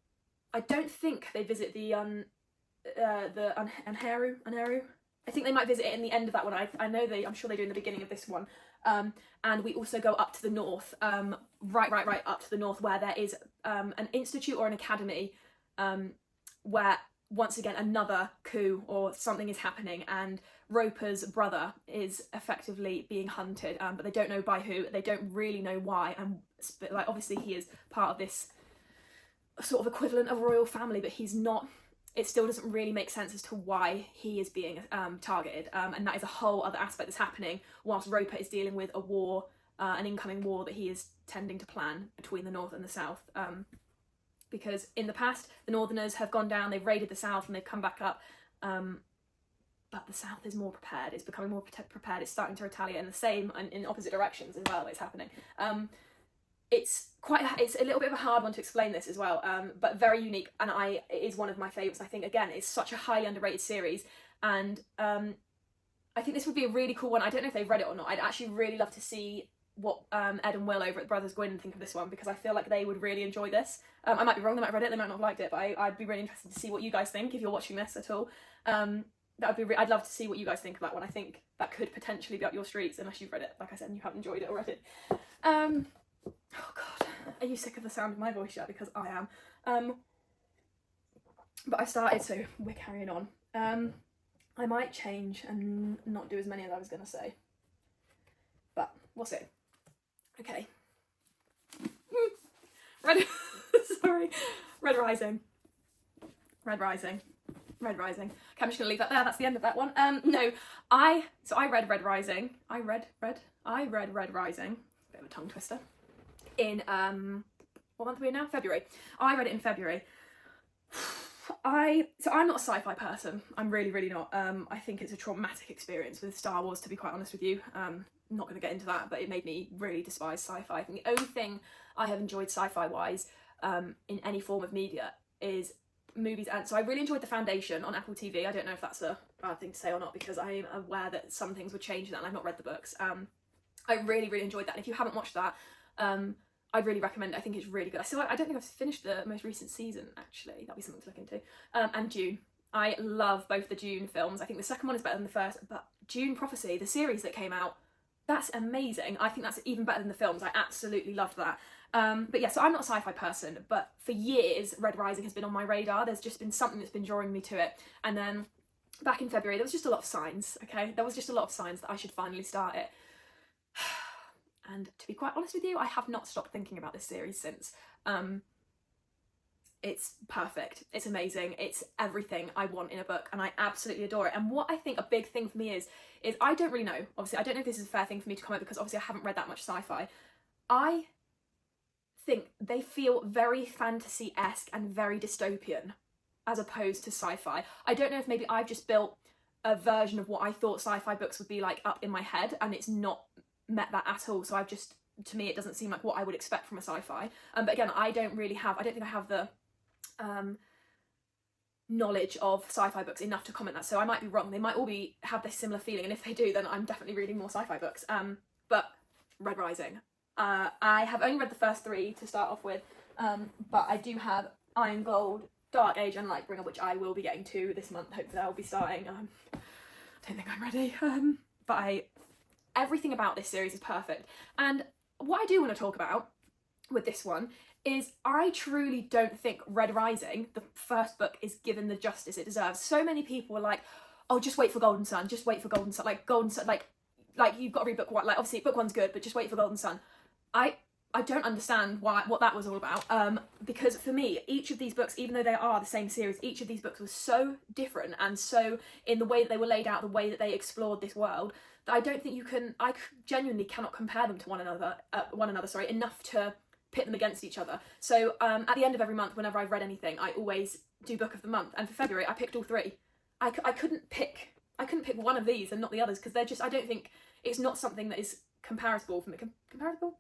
I don't think they visit the Unheru. I think they might visit it in the end of that one. I'm sure they do in the beginning of this one. And we also go up to the north, right up to the north, where there is an institute or an academy, where once again another coup or something is happening, and Roper's brother is effectively being hunted, but they don't know by who. They don't really know why, and like obviously he is part of this sort of equivalent of royal family, but he's not. It still doesn't really make sense as to why he is being targeted, and that is a whole other aspect that's happening whilst Roper is dealing with a war, an incoming war that he is tending to plan between the North and the South. Because in the past, the Northerners have gone down, they've raided the South, and they've come back up, but the South is more prepared. It's becoming more prepared. It's starting to retaliate, and the same in opposite directions as well. It's happening. It's a little bit of a hard one to explain this as well, but very unique, and it is one of my favourites. I think, again, it's such a highly underrated series, and I think this would be a really cool one. I don't know if they've read it or not. I'd actually really love to see what Ed and Will over at Brothers Gwyn think of this one, because I feel like they would really enjoy this. I might be wrong, they might have read it, they might not have liked it, but I'd be really interested to see what you guys think if you're watching this at all. I'd love to see what you guys think of that one. I think that could potentially be up your streets, unless you've read it, like I said, and you haven't enjoyed it already. Oh god, are you sick of the sound of my voice yet? Because I am. But I started, so we're carrying on. I might change and not do as many as I was going to say, but we'll see. Okay. Sorry. Red Rising. Okay, I'm just gonna leave that there. That's the end of that one. No, I read Red Rising. I read Red Rising. Bit of a tongue twister. In what month are we in now? February. I read it in February. I'm not a sci-fi person. I'm really not. I think it's a traumatic experience with Star Wars, to be quite honest with you. I'm not going to get into that, but it made me really despise sci-fi. I think the only thing I have enjoyed sci-fi wise in any form of media is movies. And so I really enjoyed The Foundation on Apple TV. I don't know if that's a bad thing to say or not, because I am aware that some things would change in that, and I've not read the books. I really enjoyed that, and if you haven't watched that, I'd really recommend it. I think it's really good. I don't think I've finished the most recent season, actually. That'd be something to look into. And Dune. I love both the Dune films. I think the second one is better than the first, but Dune Prophecy, the series that came out, that's amazing. I think that's even better than the films. I absolutely loved that. But yeah, so I'm not a sci-fi person, but for years, Red Rising has been on my radar. There's just been something that's been drawing me to it. And then back in February, there was just a lot of signs, okay? There was just a lot of signs that I should finally start it. And to be quite honest with you, I have not stopped thinking about this series since. It's perfect. It's amazing. It's everything I want in a book, and I absolutely adore it. And what I think a big thing for me is I don't really know. Obviously, I don't know if this is a fair thing for me to comment, because obviously I haven't read that much sci-fi. I think they feel very fantasy-esque and very dystopian as opposed to sci-fi. I don't know if maybe I've just built a version of what I thought sci-fi books would be like up in my head, and it's not met that at all. So to me, it doesn't seem like what I would expect from a sci-fi. But again, I don't think I have the knowledge of sci-fi books enough to comment that, so I might be wrong. They might all have this similar feeling, and if they do, then I'm definitely reading more sci-fi books. But Red Rising, I have only read the first 3 to start off with, but I do have Iron Gold, Dark Age and Lightbringer, which I will be getting to this month. Hopefully I'll be starting. I don't think I'm ready, but everything about this series is perfect. And what I do want to talk about with this one is I truly don't think Red Rising, the first book, is given the justice it deserves. So many people were like, oh, just wait for Golden Sun, just wait for Golden Sun, like Golden Sun, like you've got to read book 1, like obviously book 1's good, but just wait for Golden Sun. I don't understand what that was all about, because for me, each of these books, even though they are the same series, each of these books was so different, and so in the way that they were laid out, the way that they explored this world, that I don't think I genuinely cannot compare them to one another, enough to pit them against each other. So at the end of every month, whenever I've read anything, I always do book of the month, and for February I picked all 3. I couldn't pick one of these and not the others, because they're just, I don't think, it's not something that is comparable for me. Comparable?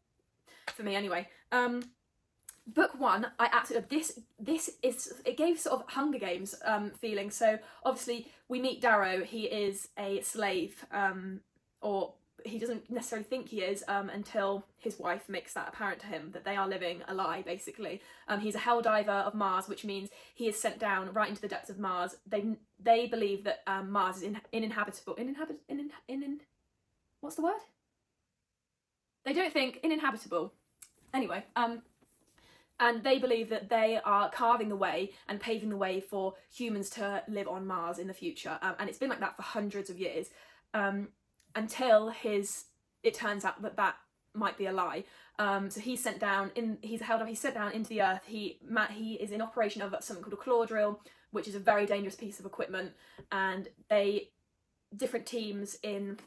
For me anyway. Book 1, I absolutely, it gave sort of Hunger Games feeling. So obviously we meet Darrow. He is a slave, or he doesn't necessarily think he is, until his wife makes that apparent to him, that they are living a lie, basically. He's a helldiver of Mars, which means he is sent down right into the depths of Mars. They believe that Mars is uninhabitable. What's the word? They don't think uninhabitable. Anyway, and they believe that they are carving the way and paving the way for humans to live on Mars in the future. And it's been like that for hundreds of years, until it turns out that might be a lie. So he's sent down, he's sent down into the earth. He is in operation of something called a claw drill, which is a very dangerous piece of equipment. And different teams in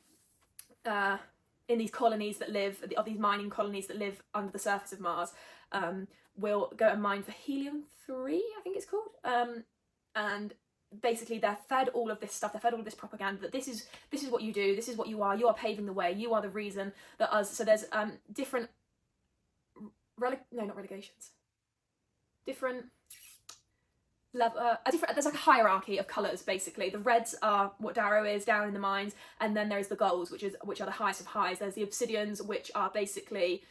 these colonies that live, of these mining colonies that live under the surface of Mars, will go and mine for helium-3, I think it's called. And basically they're fed all of this stuff, they're fed all of this propaganda, that this is what you do, this is what you are paving the way, you are the reason that us, so there's different, not relegations, different, there's like a hierarchy of colours basically. The reds are what Darrow is down in the mines, and then there's the golds, which are the highest of highs. There's the obsidians, which are basically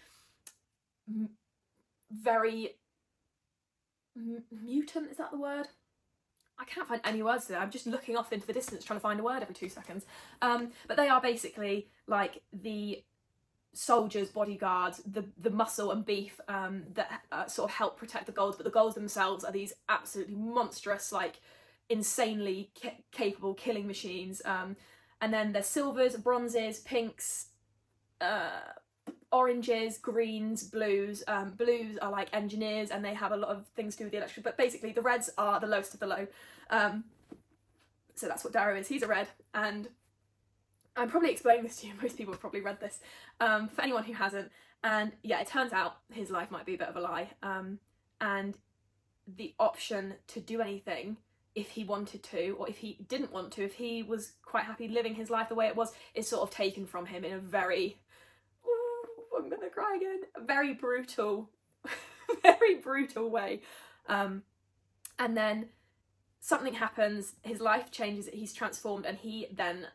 very mutant, is that the word? I can't find any words there. I'm just looking off into the distance trying to find a word every 2 seconds. But they are basically like the soldiers, bodyguards, the muscle and beef that sort of help protect the golds, but the golds themselves are these absolutely monstrous, like insanely capable killing machines. And then there's silvers, bronzes, pinks, oranges, greens, blues. Blues are like engineers, and they have a lot of things to do with the electric, but basically the reds are the lowest of the low. So that's what Darrow is. He's a red, and I'm probably explaining this to you, most people have probably read this, for anyone who hasn't. And yeah, it turns out his life might be a bit of a lie, and the option to do anything if he wanted to, or if he didn't want to, if he was quite happy living his life the way it was, is sort of taken from him in a very, I'm gonna cry again, a very brutal, very brutal way. And then something happens, his life changes, he's transformed, and he then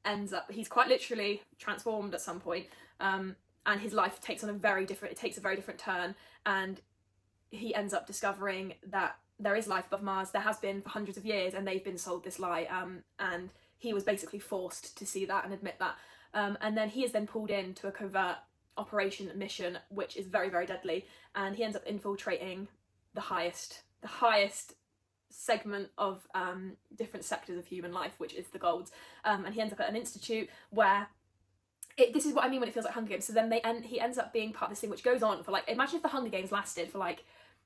ends up, he's quite literally transformed at some point, and his life takes a very different turn, and he ends up discovering that there is life above Mars. There has been for hundreds of years, and they've been sold this lie, and he was basically forced to see that and admit that. And then he is then pulled into a covert operation mission, which is very, very deadly, and he ends up infiltrating the highest segment of different sectors of human life, which is the golds, and he ends up at an institute where this is what I mean when it feels like Hunger Games. So then he ends up being part of this thing which goes on for like, imagine if the Hunger Games lasted for like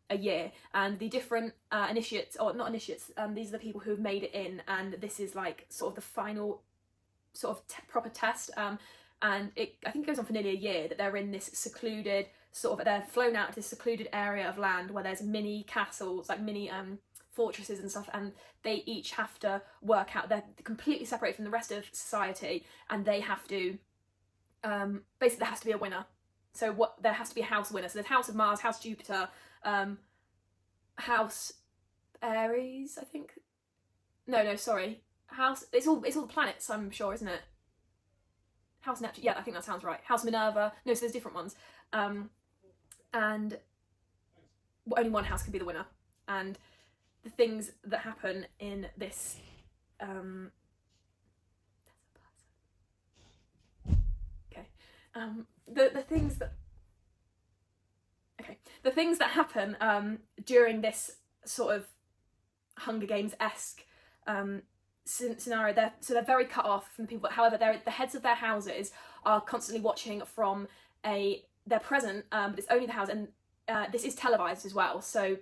a year, and the different initiates, or not initiates, these are the people who have made it in, and this is like sort of the final sort of proper test, and I think it goes on for nearly a year, that they're in this secluded sort of, they're flown out to this secluded area of land where there's mini castles, like mini fortresses and stuff, and they each have to work out, they're completely separated from the rest of society, and they have to basically there has to be a winner. So there has to be a house winner. So there's House of Mars, House Jupiter, House Aries, I think. No, sorry. It's all the planets, I'm sure, isn't it? House Neptune, yeah, I think that sounds right. House Minerva, no, so there's different ones. And only one house can be the winner. And the things that happen in this the things that happen during this sort of Hunger Games-esque scenario, they're very cut off from the people, but however the heads of their houses are constantly watching from they're present, but it's only the house, and this is televised as well, so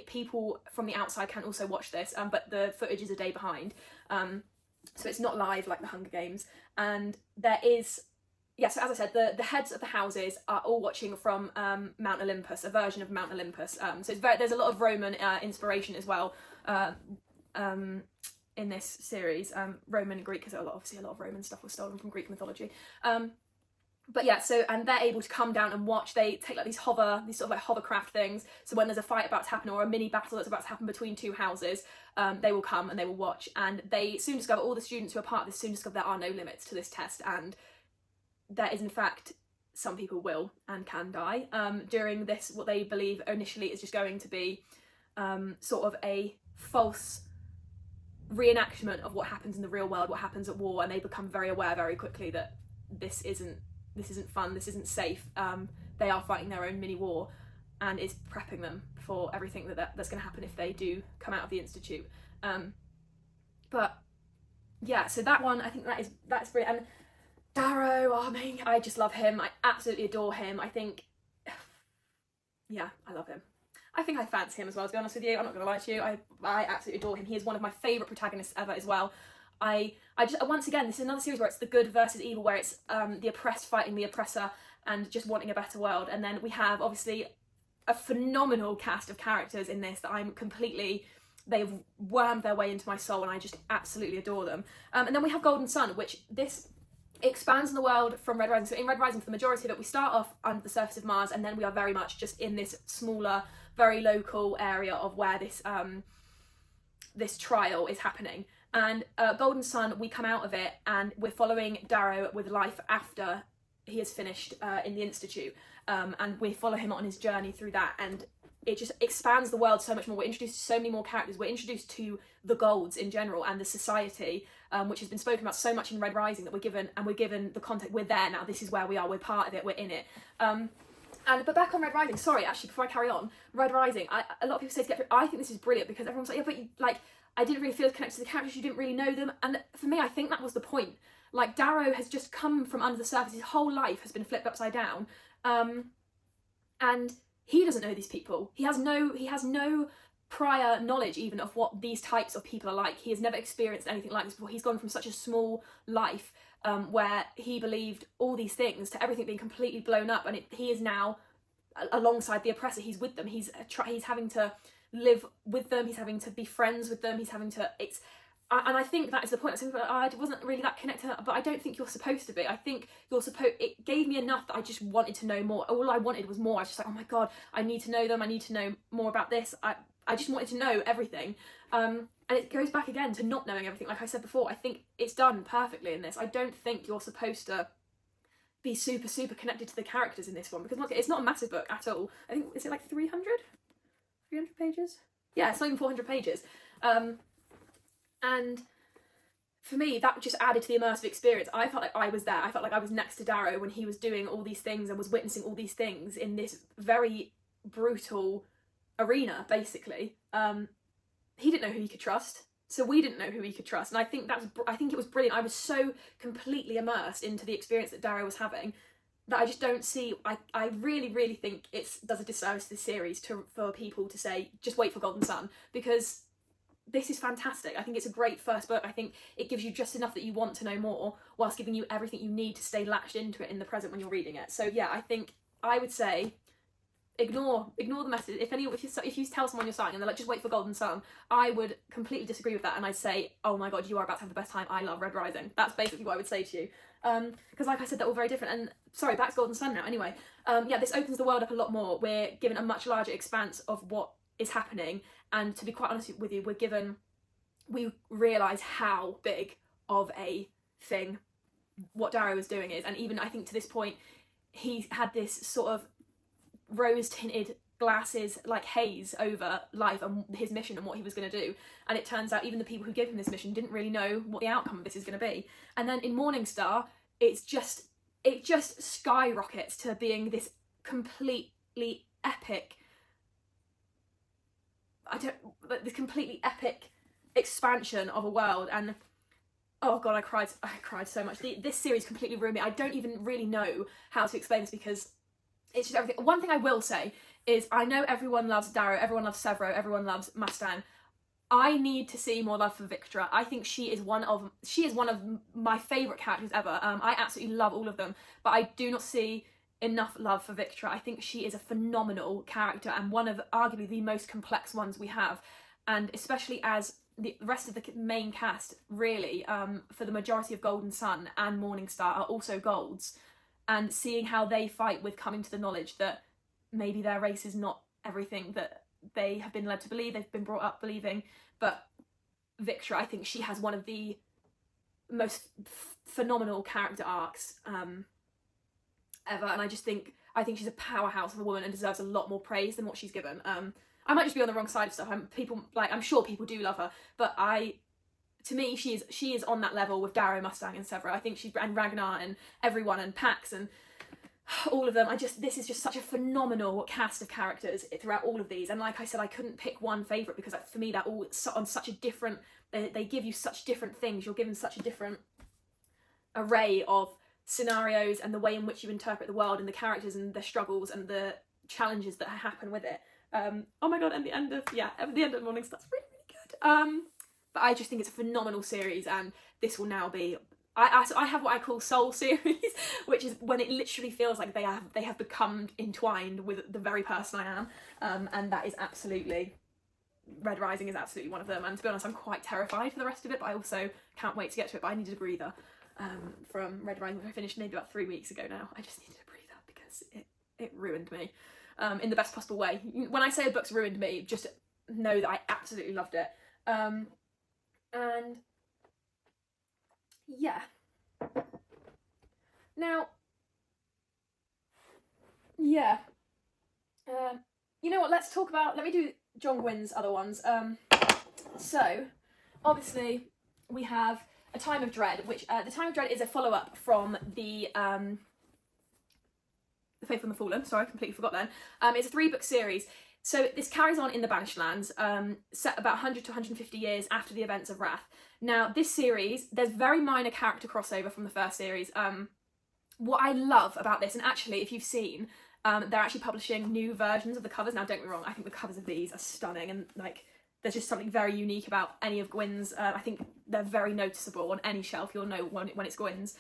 people from the outside can also watch this, but the footage is a day behind, so it's not live like the Hunger Games. And there is, so as I said, the heads of the houses are all watching from Mount Olympus, a version of Mount Olympus, so there's a lot of Roman inspiration as well in this series, Roman and Greek, because obviously a lot of Roman stuff was stolen from Greek mythology. But yeah, and they're able to come down and watch. They take like these sort of like hovercraft things. So when there's a fight about to happen, or a mini battle that's about to happen between two houses, they will come and they will watch. And they soon discover, all the students who are part of this soon discover there are no limits to this test. And there is in fact, some people will and can die during this, what they believe initially is just going to be sort of a false reenactment of what happens in the real world, what happens at war. And they become very aware very quickly that this isn't fun, this isn't safe. They are fighting their own mini war, and is prepping them for everything that's going to happen if they do come out of the institute. But yeah, so that one, I think that's brilliant. And Darrow, I just love him. I absolutely adore him. I think, yeah, I love him. I think I fancy him as well, to be honest with you. I'm not going to lie to you. I absolutely adore him. He is one of my favourite protagonists ever as well. I just, once again, this is another series where it's the good versus evil, where it's the oppressed fighting the oppressor and just wanting a better world. And then we have obviously a phenomenal cast of characters in this that they've wormed their way into my soul, and I just absolutely adore them. And then we have Golden Sun, which this expands on the world from Red Rising. So in Red Rising, for the majority of it, we start off under the surface of Mars, and then we are very much just in this smaller, very local area of where this this trial is happening. And Golden Sun, we come out of it, and we're following Darrow with life after he has finished in the Institute, and we follow him on his journey through that, and it just expands the world so much more. We're introduced to so many more characters. We're introduced to the Golds in general and the society, which has been spoken about so much in Red Rising, that we're given the context. We're there now. This is where we are. We're part of it. We're in it. But back on Red Rising. Sorry, actually, before I carry on, Red Rising. A lot of people say to get through. I think this is brilliant because everyone's like, yeah, but you, like, I didn't really feel connected to the characters. You didn't really know them. And for me, I think that was the point. Like, Darrow has just come from under the surface. His whole life has been flipped upside down, and he doesn't know these people. He has no prior knowledge even of what these types of people are like. He has never experienced anything like this before. He's gone from such a small life where he believed all these things to everything being completely blown up, and he is now alongside the oppressor. He's with them. He's having to live with them. He's having to be friends with them. He's having to. And I think that is the point. I wasn't really that connected, but I don't think you're supposed to be. I think it gave me enough that I just wanted to know more. All I wanted was more. I was just like, oh my God, I need to know them. I need to know more about this. I just wanted to know everything. And it goes back again to not knowing everything. Like I said before, I think it's done perfectly in this. I don't think you're supposed to be super, super connected to the characters in this one, because it's not a massive book at all. I think, is it like 300 pages? Yeah, it's not even 400 pages. And for me, that just added to the immersive experience. I felt like I was there. I felt like I was next to Darrow when he was doing all these things and was witnessing all these things in this very brutal arena, basically. He didn't know who he could trust, so we didn't know who he could trust. And I think it was brilliant. I was so completely immersed into the experience that Darrow was having that I just don't see. I really, really think it does a disservice to this series for people to say just wait for Golden Sun, because this is fantastic. I think it's a great first book. I think it gives you just enough that you want to know more, whilst giving you everything you need to stay latched into it in the present when you're reading it. So yeah, I would say ignore the message. If you tell someone you're starting and they're like, just wait for Golden Sun, I would completely disagree with that, and I'd say, oh my God, you are about to have the best time. I love Red Rising. That's basically what I would say to you. Because like I said, they're all very different. And sorry, back to Golden Sun now. Anyway, yeah, this opens the world up a lot more. We're given a much larger expanse of what is happening, and to be quite honest with you, we realise how big of a thing what Darrow is doing is. And even I think to this point, he had this sort of rose-tinted glasses, like haze over life and his mission and what he was going to do. And it turns out even the people who gave him this mission didn't really know what the outcome of this is going to be. And then in Morningstar, it just skyrockets to being this completely epic, this completely epic expansion of a world. And oh God, I cried so much. This series completely ruined me. I don't even really know how to explain this, because it's just everything. One thing I will say is, I know everyone loves Darrow, everyone loves Severo, everyone loves Mustang. I need to see more love for Victra. I think she is one of my favourite characters ever. I absolutely love all of them, but I do not see enough love for Victra. I think she is a phenomenal character, and one of arguably the most complex ones we have, and especially as the rest of the main cast, really, for the majority of Golden Sun and Morningstar are also Golds, and seeing how they fight with coming to the knowledge that maybe their race is not everything that they have been led to believe, they've been brought up believing. But Victra, I think she has one of the most phenomenal character arcs ever, and I think she's a powerhouse of a woman and deserves a lot more praise than what she's given. I might just be on the wrong side of stuff. I'm sure people do love her, but to me, she is on that level with Darrow, Mustang, and Severo. I think and Ragnar and everyone, and Pax and all of them. This is just such a phenomenal cast of characters throughout all of these. And like I said, I couldn't pick one favourite, because for me, they're all on such a different. They give you such different things. You're given such a different array of scenarios, and the way in which you interpret the world and the characters and their struggles and the challenges that happen with it. Oh my God! And the end of Morningstar's really, really good. But I just think it's a phenomenal series, and this will now be. I have what I call soul series, which is when it literally feels like they have become entwined with the very person I am, and that is absolutely. Red Rising is absolutely one of them, and to be honest, I'm quite terrified for the rest of it, but I also can't wait to get to it. But I needed a breather. from Red Rising, which I finished maybe about 3 weeks ago now. I just needed a breather because it ruined me in the best possible way. When I say a book's ruined me, just know that I absolutely loved it. And yeah. Now, yeah. You know what, let me do John Gwyn's other ones. So, obviously, we have A Time of Dread, which, The Time of Dread is a follow-up from the Faithful and the Fallen. Sorry, I completely forgot then. It's a 3-book series. So this carries on in the Banished Lands, set about 100 to 150 years after the events of Wrath. Now, this series, there's very minor character crossover from the first series. What I love about this, and actually, if you've seen, they're actually publishing new versions of the covers. Now, don't get me wrong, I think the covers of these are stunning, and like, there's just something very unique about any of Gwyn's. I think they're very noticeable on any shelf. You'll know when it's Gwyn's.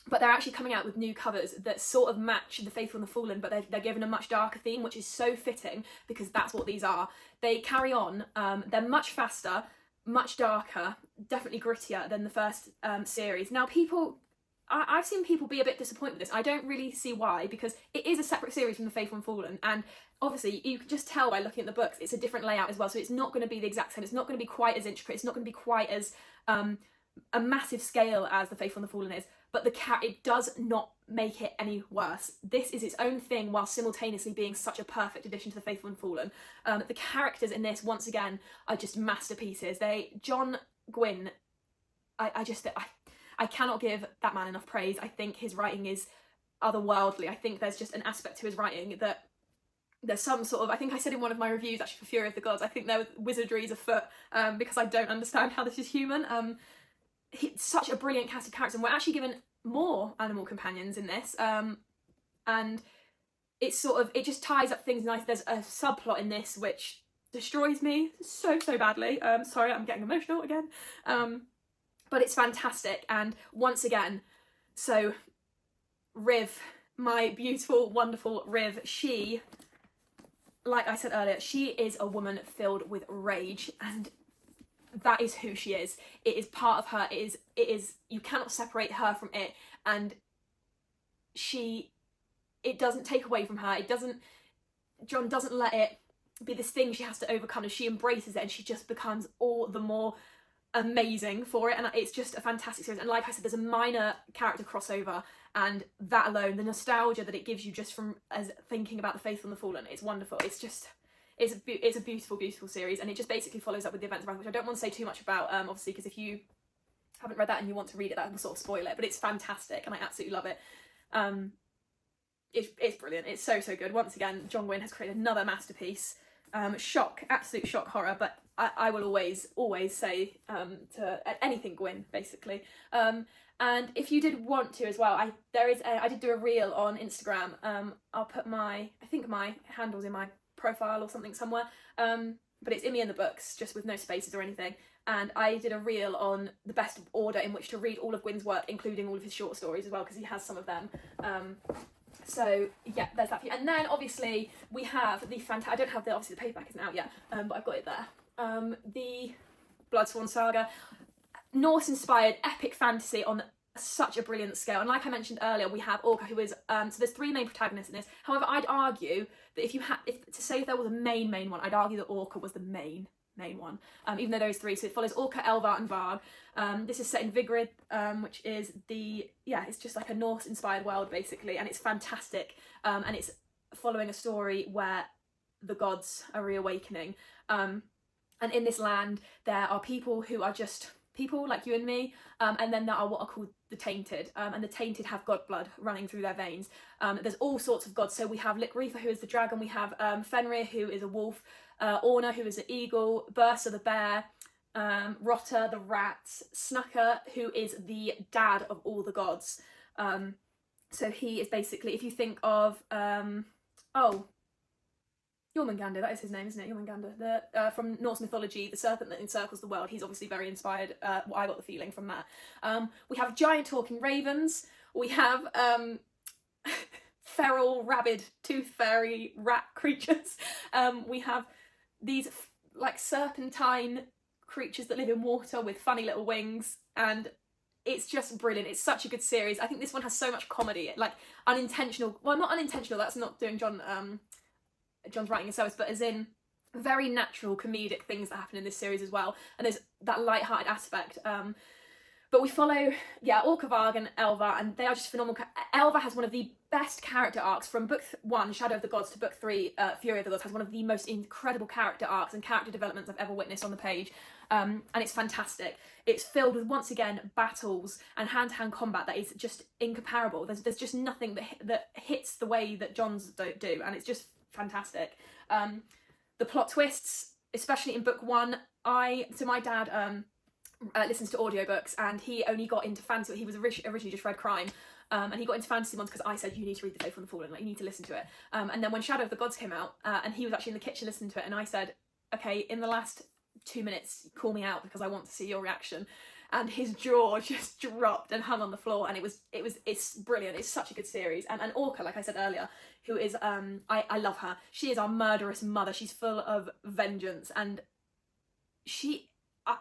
But they're actually coming out with new covers that sort of match the Faithful and the Fallen, but they're given a much darker theme, which is so fitting because that's what these are. They carry on. They're much faster, much darker, definitely grittier than the first series. Now, I've seen people be a bit disappointed with this. I don't really see why, because it is a separate series from the Faithful and Fallen, and obviously you can just tell by looking at the books it's a different layout as well, so it's not going to be the exact same. It's not going to be quite as intricate. It's not going to be quite as a massive scale as the Faithful and the Fallen is, but it does not make it any worse. This is its own thing while simultaneously being such a perfect addition to the Faithful and Fallen. The characters in this, once again, are just masterpieces. John Gwyn, I cannot give that man enough praise. I think his writing is otherworldly. I think there's just an aspect to his writing that there's some sort of, I think I said in one of my reviews actually for Fury of the Gods, I think there wizardry is afoot because I don't understand how this is human. Such a brilliant cast of characters, and we're actually given more animal companions in this, and it's sort of, it just ties up things nice. There's a subplot in this which destroys me so badly. Sorry, I'm getting emotional again, but it's fantastic. And once again, so Riv, my beautiful, wonderful Riv, she, like I said earlier, she is a woman filled with rage, and that is who she is. It is part of her. It is, you cannot separate her from it, and it doesn't take away from her. John doesn't let it be this thing she has to overcome, and she embraces it, and she just becomes all the more amazing for it. And it's just a fantastic series. And like I said, there's a minor character crossover, and that alone, the nostalgia that it gives you just from as thinking about the Faithful and the Fallen, it's wonderful. It's just, it's a beautiful series, and it just basically follows up with the events of Wrath, which I don't want to say too much about, obviously, because if you haven't read that and you want to read it, that will sort of spoil it, but it's fantastic, and I absolutely love it. It's brilliant. It's so good. Once again, John Gwyn has created another masterpiece. Absolute shock horror, but I will always say to anything Gwyn, basically. And if you did want to as well, I did do a reel on Instagram. I'll put I think my handle's in my profile or something somewhere, but it's Immyandthebooks, just with no spaces or anything, and I did a reel on the best order in which to read all of Gwyn's work, including all of his short stories as well, because he has some of them. So yeah, there's that for you. And then obviously we have the I don't have obviously the paperback isn't out yet, but I've got it there. The Bloodsworn Saga, Norse inspired epic fantasy on such a brilliant scale, and like I mentioned earlier, we have Orca, who is so there's 3 main protagonists in this. However, I'd argue that if there was a main one, I'd argue that Orca was the main one, even though there is 3. So it follows Orca, Elvar and Varg. This is set in Vigrid, which is it's just like a Norse inspired world basically, and it's fantastic, and it's following a story where the gods are reawakening, and in this land there are people who are just people like you and me, and then there are what are called the Tainted, and the Tainted have god blood running through their veins. There's all sorts of gods, so we have Lickreitha, who is the dragon, we have Fenrir, who is a wolf, Orna, who is an eagle, Bursa the bear, Rotta the rat, Snucker, who is the dad of all the gods. So he is basically, if you think of Jormungandr, that is his name, isn't it? Jormungandr, from Norse mythology, the serpent that encircles the world. He's obviously very inspired. I got the feeling from that. We have giant talking ravens. We have feral, rabid, tooth fairy rat creatures. We have these like serpentine creatures that live in water with funny little wings, and it's just brilliant. It's such a good series. I think this one has so much comedy, like unintentional, well, not unintentional, that's not doing John's writing a service, but as in very natural comedic things that happen in this series as well, and there's that light-hearted aspect. But we follow, Orca, Varg and Elva, and they are just phenomenal. Elva has one of the best character arcs from book 1, Shadow of the Gods, to book 3, Fury of the Gods, has one of the most incredible character arcs and character developments I've ever witnessed on the page. And it's fantastic. It's filled with, once again, battles and hand-to-hand combat that is just incomparable. There's just nothing that hits the way that John's do, and it's just fantastic. The plot twists, especially in book 1, my dad listens to audiobooks, and he only got into fantasy. He was originally just read crime, and he got into fantasy ones because I said, you need to read The Faithful and the Fallen, like, you need to listen to it. And then when Shadow of the Gods came out, and he was actually in the kitchen listening to it, and I said, okay, in the last 2 minutes, call me out because I want to see your reaction. And his jaw just dropped and hung on the floor, and it's brilliant. It's such a good series. And Orca, like I said earlier, who is I love her. She is our murderous mother. She's full of vengeance, and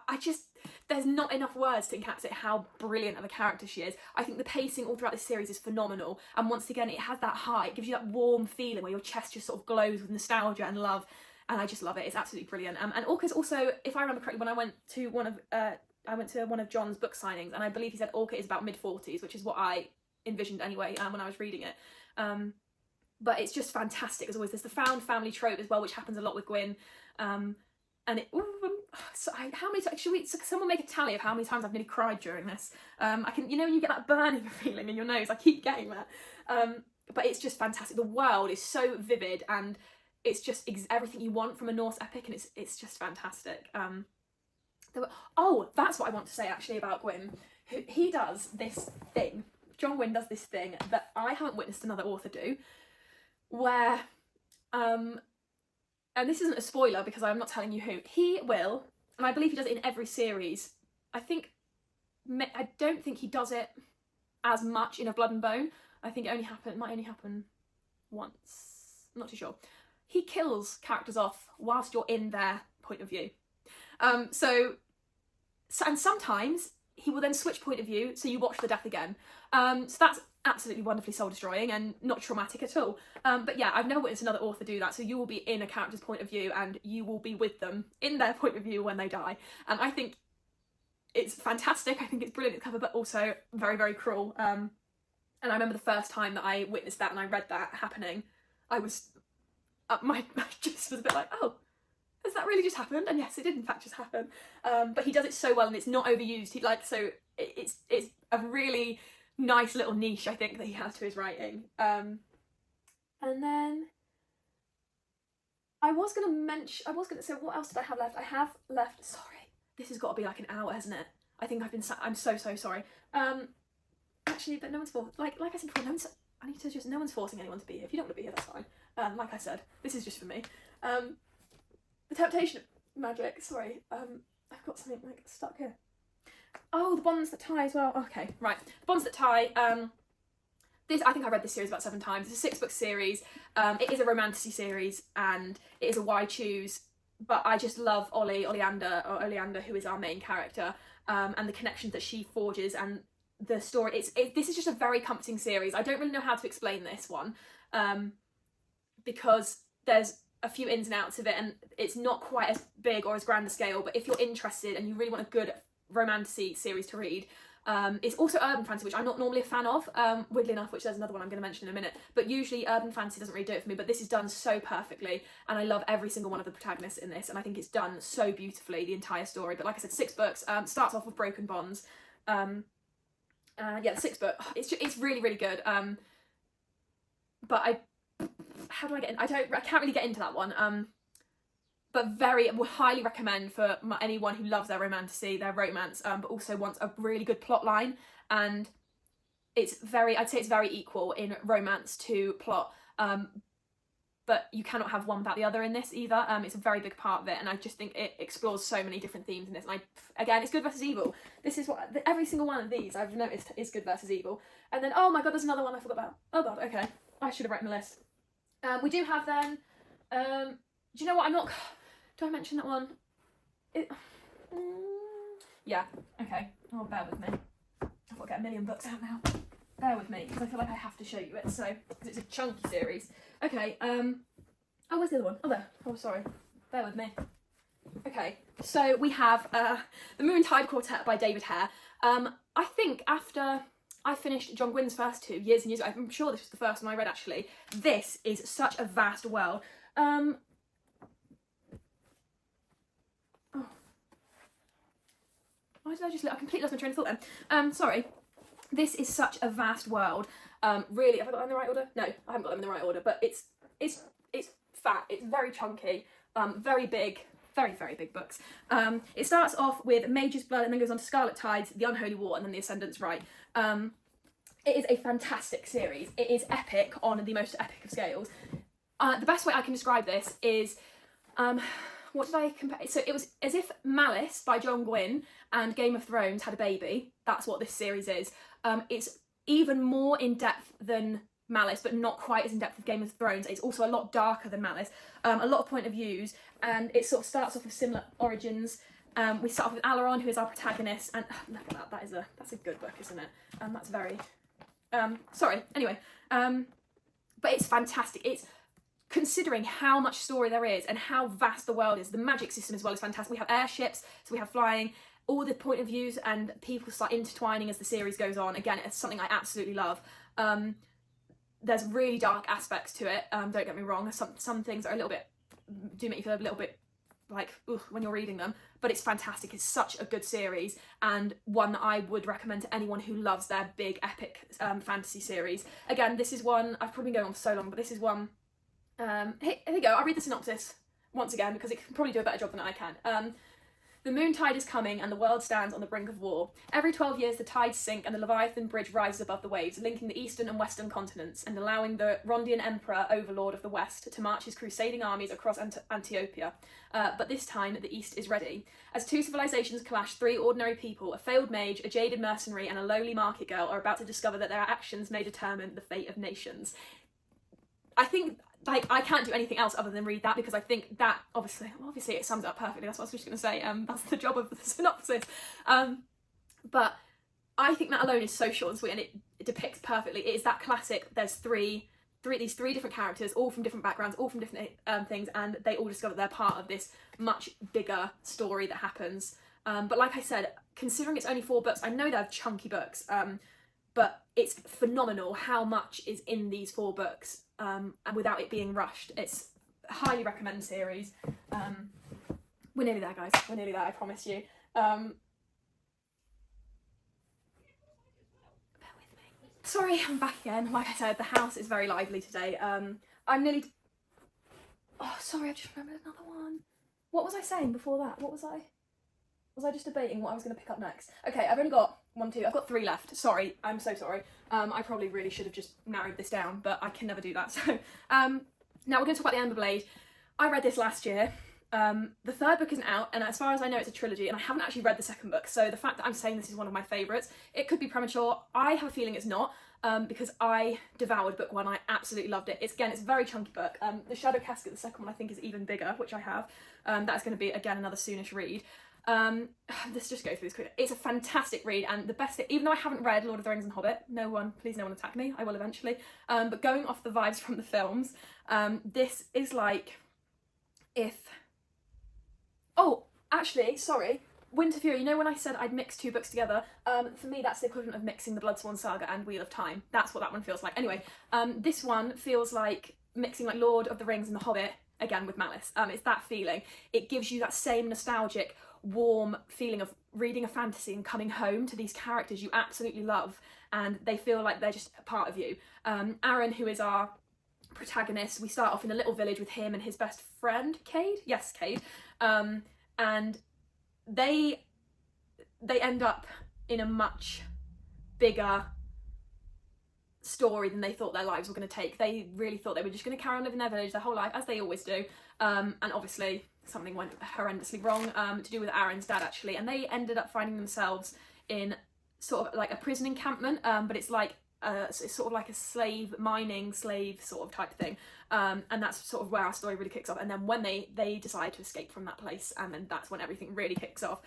I just, there's not enough words to encapsulate how brilliant of a character she is. I think the pacing all throughout this series is phenomenal, and once again it has that high, it gives you that warm feeling where your chest just sort of glows with nostalgia and love, and I just love it. It's absolutely brilliant. And Orca's also, if I remember correctly, when I went to one of John's book signings, and I believe he said Orca is about mid-40s, which is what I envisioned anyway when I was reading it. But it's just fantastic as always. There's the found family trope as well, which happens a lot with Gwyn. And how many times should someone make a tally of how many times I've nearly cried during this? I can, when you get that burning feeling in your nose, I keep getting that. But it's just fantastic. The world is so vivid, and it's just everything you want from a Norse epic, and it's just fantastic. That's what I want to say actually about Gwyn. He does this thing. John Gwyn does this thing that I haven't witnessed another author do, where and this isn't a spoiler because I'm not telling you who, he will, and I believe he does it in every series. I don't think he does it as much in A Blood and Bone. I think it might only happen once. I'm not too sure. He kills characters off whilst you're in their point of view. And sometimes he will then switch point of view, so you watch the death again. So that's absolutely wonderfully soul-destroying and not traumatic at all. But yeah, I've never witnessed another author do that. So you will be in a character's point of view, and you will be with them in their point of view when they die. And I think it's fantastic. I think it's brilliant cover, but also very, very cruel. And I remember the first time that I witnessed that and I read that happening, I just was a bit like, oh, has that really just happened? And yes, it did in fact just happen. But he does it so well, and it's not overused. It's a really nice little niche, I think, that he has to his writing. And then I was gonna say, what else did I have left? I have left, sorry, this has got to be like an hour, hasn't it? I think I'm so sorry. Actually, but no one's like I said before, no one's forcing anyone to be here. If you don't want to be here, that's fine. Like I said, this is just for me. The Temptation of Magic, sorry, I've got something like stuck here. Oh, The Bonds That Tie as well. Okay, right. The Bonds That Tie. I think I read this series about 7 times. It's a 6-book series. It is a romantasy series, and it is a why choose. But I just love Oleander, who is our main character, and the connections that she forges and the story. This is just a very comforting series. I don't really know how to explain this one, because there's a few ins and outs of it, and it's not quite as big or as grand a scale. But if you're interested and you really want a good romantasy series to read, it's also urban fantasy, which I'm not normally a fan of, weirdly enough, which there's another one I'm going to mention in a minute. But usually urban fantasy doesn't really do it for me, but this is done so perfectly, and I love every single one of the protagonists in this, and I think it's done so beautifully, the entire story. But like I said, 6 books, starts off with Broken Bonds. The 6th book, it's really, really good. But how do I get in? I can't really get into that one. But would highly recommend for anyone who loves their romance, but also wants a really good plot line. And I'd say it's very equal in romance to plot. But you cannot have one without the other in this either. It's a very big part of it, and I just think it explores so many different themes in this. And again, it's good versus evil. This is what every single one of these I've noticed is good versus evil. And then, oh my god, there's another one I forgot about. Oh god, okay, I should have written a list. We do have then. Do you know what? Do I mention that one? Yeah. Okay. Oh, bear with me. I've got to get a million books out now. Bear with me, because I feel like I have to show you it, because it's a chunky series. Okay, oh, where's the other one? Oh, there. Oh, sorry. Bear with me. Okay, so we have The Moon Tide Quartet by David Hare. I think after I finished John Gwynne's first two years and years ago, I'm sure this was the first one I read actually, this is such a vast world. Oh. Why did I just look? I completely lost my train of thought then. Sorry. This is such a vast world. Really, have I got them in the right order? No, I haven't got them in the right order, but it's fat, it's very chunky, very big, very big books. It starts off with Mage's Blood and then goes on to Scarlet Tides, The Unholy War, and then The Ascendant's Right. It is a fantastic series. It is epic on the most epic of scales. The best way I can describe this is, what did I compare? So it was as if Malice by John Gwynne and Game of Thrones had a baby. That's what this series is. It's even more in depth than Malice, but not quite as in depth as Game of Thrones. It's also a lot darker than Malice. A lot of point of views, and it sort of starts off with similar origins. We start off with Alaron, who is our protagonist, and look at that. That's a good book, isn't it? That's very. Sorry. Anyway, but it's fantastic. It's considering how much story there is and how vast the world is. The magic system as well is fantastic. We have airships, so we have flying. All the point of views and people start intertwining as the series goes on. Again, it's something I absolutely love. There's really dark aspects to it. Don't get me wrong. Some things are a little bit, do make you feel a little bit like ugh, when you're reading them, but it's fantastic. It's such a good series, and one that I would recommend to anyone who loves their big epic fantasy series. Again, this is one, I've probably been going on for so long, but this is one, here we go. I'll read the synopsis once again because it can probably do a better job than I can. The moon tide is coming and the world stands on the brink of war. Every 12 years the tides sink and the Leviathan Bridge rises above the waves, linking the eastern and western continents and allowing the Rondian Emperor, overlord of the west, to march his crusading armies across Antiochia. But this time the east is ready. As two civilizations clash, three ordinary people, a failed mage, a jaded mercenary and a lowly market girl, are about to discover that their actions may determine the fate of nations. I think I can't do anything else other than read that because I think that obviously it sums it up perfectly. That's what I was just going to say. That's the job of the synopsis. But I think that alone is so short and sweet, and it depicts perfectly. It is that classic. There's these three different characters, all from different backgrounds, all from different things, and they all discover they're part of this much bigger story that happens. But like I said, considering it's only 4 books, I know they're chunky books, but it's phenomenal how much is in these 4 books. And without it being rushed. It's a highly recommended series. We're nearly there, guys. We're nearly there, I promise you. Bear with me. Sorry, I'm back again. Like I said, the house is very lively today. I'm nearly... Oh, sorry, I've just remembered another one. What was I saying before that? What was I... Was I just debating what I was going to pick up next? Okay, I've only got 1, 2, I've got 3 left. Sorry, I'm so sorry. I probably really should have just narrowed this down, but I can never do that. So, now we're going to talk about The Ember Blade. I read this last year. The 3rd book isn't out, and as far as I know, it's a trilogy, and I haven't actually read the 2nd book, so the fact that I'm saying this is one of my favourites, it could be premature. I have a feeling it's not, because I devoured book 1. I absolutely loved it. It's a very chunky book. The Shadow Casket, the 2nd one, I think is even bigger, which I have. That's going to be, again, another soonish read. Let's just go through this quickly. It's a fantastic read, and the best thing, even though I haven't read Lord of the Rings and Hobbit, please no one attack me, I will eventually, but going off the vibes from the films, this is like if... Oh, actually, sorry, Winter Fury, you know when I said I'd mix 2 books together, for me that's the equivalent of mixing the Bloodsworn Saga and Wheel of Time. That's what that one feels like. Anyway, this one feels like mixing like Lord of the Rings and The Hobbit, again with Malice. It's that feeling. It gives you that same nostalgic, warm feeling of reading a fantasy and coming home to these characters you absolutely love, and they feel like they're just a part of you. Aaron, who is our protagonist, we start off in a little village with him and his best friend, Cade? Yes, Cade. And they end up in a much bigger story than they thought their lives were going to take. They really thought they were just going to carry on living their village their whole life, as they always do, and obviously something went horrendously wrong, to do with Aaron's dad actually, and they ended up finding themselves in sort of like a prison encampment, but it's like it's sort of like a mining slave sort of type thing, and that's sort of where our story really kicks off. And then when they decide to escape from that place, and then that's when everything really kicks off.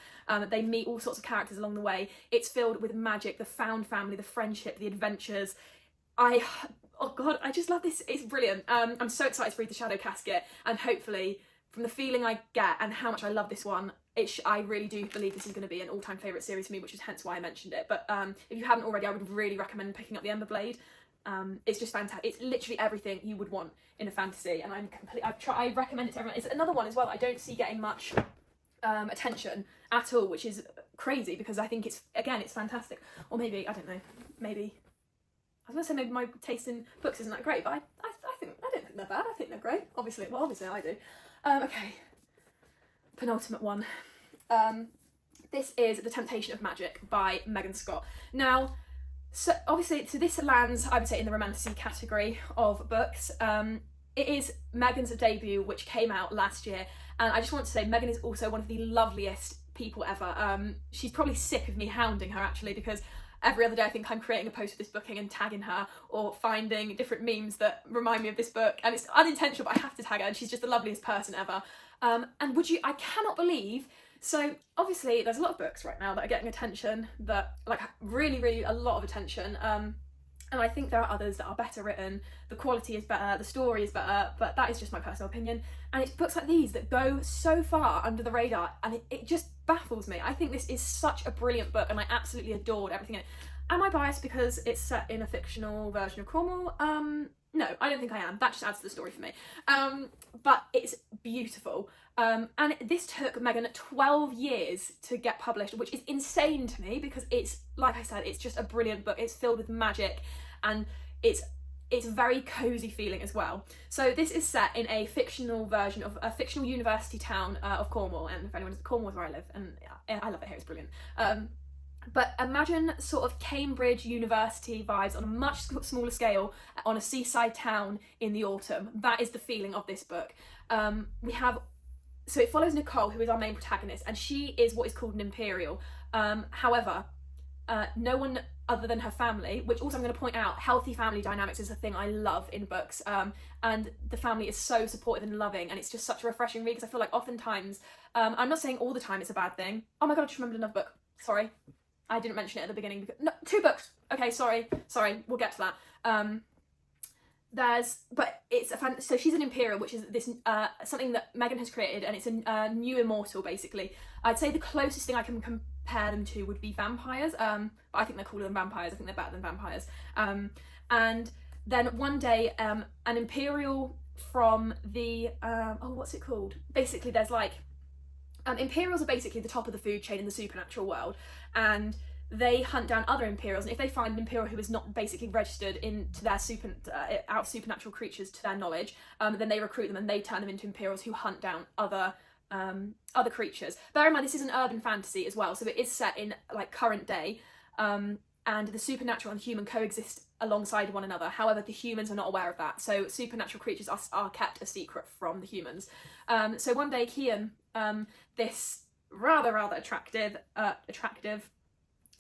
They meet all sorts of characters along the way. It's filled with magic, the found family, the friendship, the adventures. Oh god, I just love this. It's brilliant. I'm so excited to read The Shadow Casket, and hopefully from the feeling I get and how much I love this one, I really do believe this is going to be an all-time favourite series for me, which is hence why I mentioned it. But if you haven't already, I would really recommend picking up The Emberblade. It's just fantastic. It's literally everything you would want in a fantasy, and I recommend it to everyone. It's another one as well I don't see getting much attention at all, which is crazy because I think it's fantastic. Or maybe, I don't know, maybe I was going to say maybe my taste in books isn't that great, but I don't think they're bad. I think they're great. Obviously I do. Okay, penultimate one. This is The Temptation of Magic by Megan Scott. Now, so obviously, so this lands, I would say, in the romantasy category of books. It is Megan's debut, which came out last year, and I just want to say Megan is also one of the loveliest people ever. She's probably sick of me hounding her, actually, because every other day I think I'm creating a post for this booking and tagging her, or finding different memes that remind me of this book, and it's unintentional, but I have to tag her, and she's just the loveliest person ever. And I cannot believe, so obviously there's a lot of books right now that are getting attention, that like really, really a lot of attention, and I think there are others that are better written, the quality is better, the story is better, but that is just my personal opinion. And it's books like these that go so far under the radar, and it just baffles me. I think this is such a brilliant book, and I absolutely adored everything in it. Am I biased because it's set in a fictional version of Cornwall? No, I don't think I am. That just adds to the story for me. But it's beautiful. And this took Megan 12 years to get published, which is insane to me because it's, like I said, it's just a brilliant book. It's filled with magic, and it's very cosy feeling as well. So this is set in a fictional version of a fictional university town of Cornwall, and if anyone knows, Cornwall is where I live, and I love it here, it's brilliant. But imagine sort of Cambridge University vibes on a much smaller scale on a seaside town in the autumn. That is the feeling of this book. So it follows Nicole, who is our main protagonist, and she is what is called an Imperial. However, no one other than her family, which also I'm going to point out, healthy family dynamics is a thing I love in books, and the family is so supportive and loving, and it's just such a refreshing read, because I feel like oftentimes, I'm not saying all the time it's a bad thing. Oh my god, I just remembered another book. Sorry. I didn't mention it at the beginning. No, 2 books. Okay, sorry, we'll get to that. So she's an Imperial, which is this something that Megan has created, and it's a new immortal, basically. I'd say the closest thing I can compare them to would be vampires, but I think they're cooler than vampires. I think they're better than vampires. And then one day, an Imperial from the what's it called? Basically, there's like Imperials are basically the top of the food chain in the supernatural world, and they hunt down other Imperials, and if they find an Imperial who is not basically registered into their out of supernatural creatures to their knowledge, then they recruit them and they turn them into Imperials who hunt down other creatures. Bear in mind, this is an urban fantasy as well, so it is set in like current day, and the supernatural and human coexist alongside one another. However, the humans are not aware of that, so supernatural creatures are kept a secret from the humans. So one day Kian, this rather attractive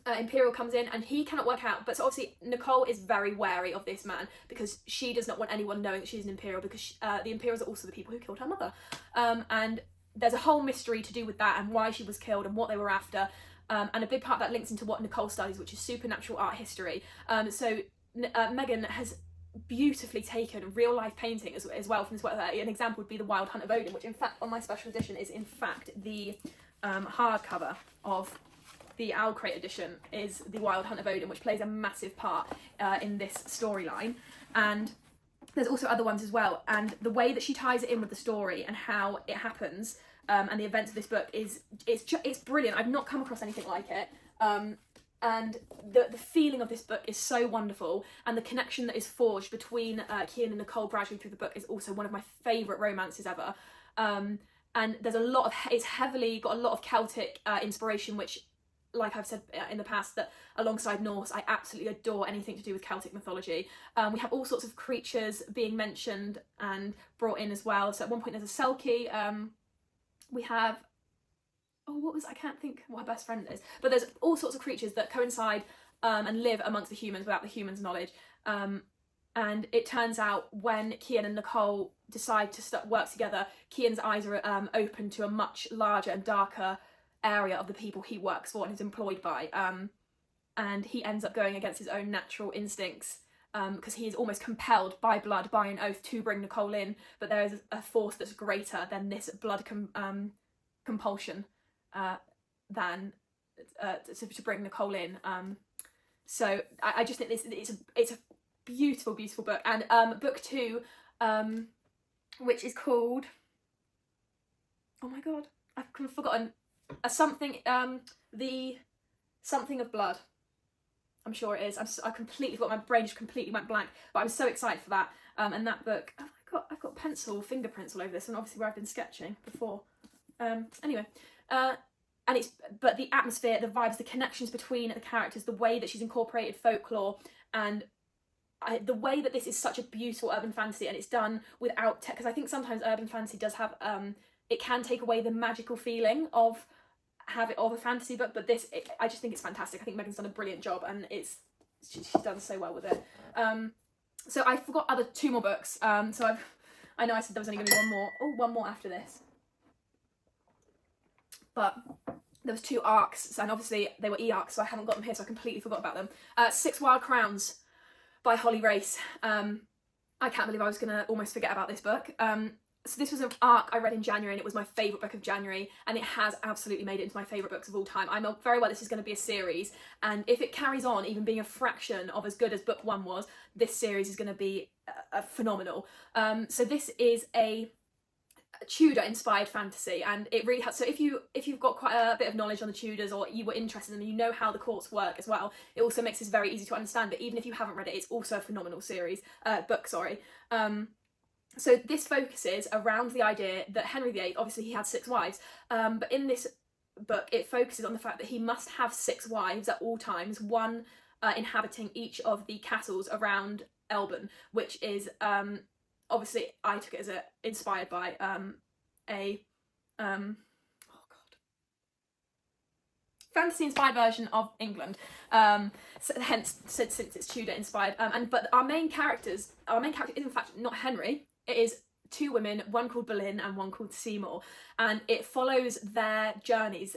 Imperial comes in, and he cannot work out, but so obviously Nicole is very wary of this man because she does not want anyone knowing that she's an Imperial, because the Imperials are also the people who killed her mother, and there's a whole mystery to do with that and why she was killed and what they were after, and a big part of that links into what Nicole studies, which is supernatural art history. So Megan has beautifully taken real life painting as well from this work. An example would be The Wild Hunt of Odin, which in fact on my special edition is in fact the hardcover of the Owl Crate edition, is The Wild Hunt of Odin, which plays a massive part in this storyline. And there's also other ones as well, and the way that she ties it in with the story and how it happens, and the events of this book it's brilliant. I've not come across anything like it. And the feeling of this book is so wonderful, and the connection that is forged between Kian and Nicole gradually through the book is also one of my favourite romances ever. And there's it's heavily got a lot of Celtic inspiration, which, like I've said in the past, that alongside Norse, I absolutely adore anything to do with Celtic mythology. We have all sorts of creatures being mentioned and brought in as well. So at one point there's a Selkie. We have, I can't think what her best friend is, but there's all sorts of creatures that coincide and live amongst the humans without the humans' knowledge. And it turns out when Kian and Nicole decide to work together, Kian's eyes are open to a much larger and darker area of the people he works for and is employed by. And he ends up going against his own natural instincts, because he is almost compelled by blood, by an oath, to bring Nicole in. But there is a force that's greater than this blood compulsion than to bring Nicole in. So I just think it's a beautiful, beautiful book. And book 2, which is called, oh my god, I've forgotten, the something of blood. I'm sure it is. I completely forgot. My brain just completely went blank. But I'm so excited for that. And that book, oh, I've got fingerprints all over this, and obviously where I've been sketching before. Anyway, but the atmosphere, the vibes, the connections between the characters, the way that she's incorporated folklore, and the way that this is such a beautiful urban fantasy, and it's done without because I think sometimes urban fantasy does have it can take away the magical feeling of a fantasy book, but I just think it's fantastic. I think Megan's done a brilliant job, and she's done so well with it. So I forgot 2 more books. So I know I said there was only going to be one more. Oh, one more after this. But there was 2 arcs, and obviously they were e-arcs, so I haven't got them here, so I completely forgot about them. 6 Wild Crowns by Holly Race. I can't believe I was going to almost forget about this book. So this was an arc I read in January, and it was my favourite book of January, and it has absolutely made it into my favourite books of all time. I know very well this is going to be a series, and if it carries on even being a fraction of as good as book 1 was, this series is going to be phenomenal. So this is a Tudor inspired fantasy, and it really has, so if you've got quite a bit of knowledge on the Tudors, or you were interested and you know how the courts work as well, it also makes this very easy to understand. But even if you haven't read it, it's also a phenomenal book. So this focuses around the idea that Henry VIII, obviously he had 6 wives, but in this book it focuses on the fact that he must have 6 wives at all times, one inhabiting each of the castles around Elban, which is obviously I took it as inspired by fantasy inspired version of England, so hence since it's Tudor inspired, but our main character is in fact not Henry. It is 2 women, one called Boleyn and one called Seymour, and it follows their journeys,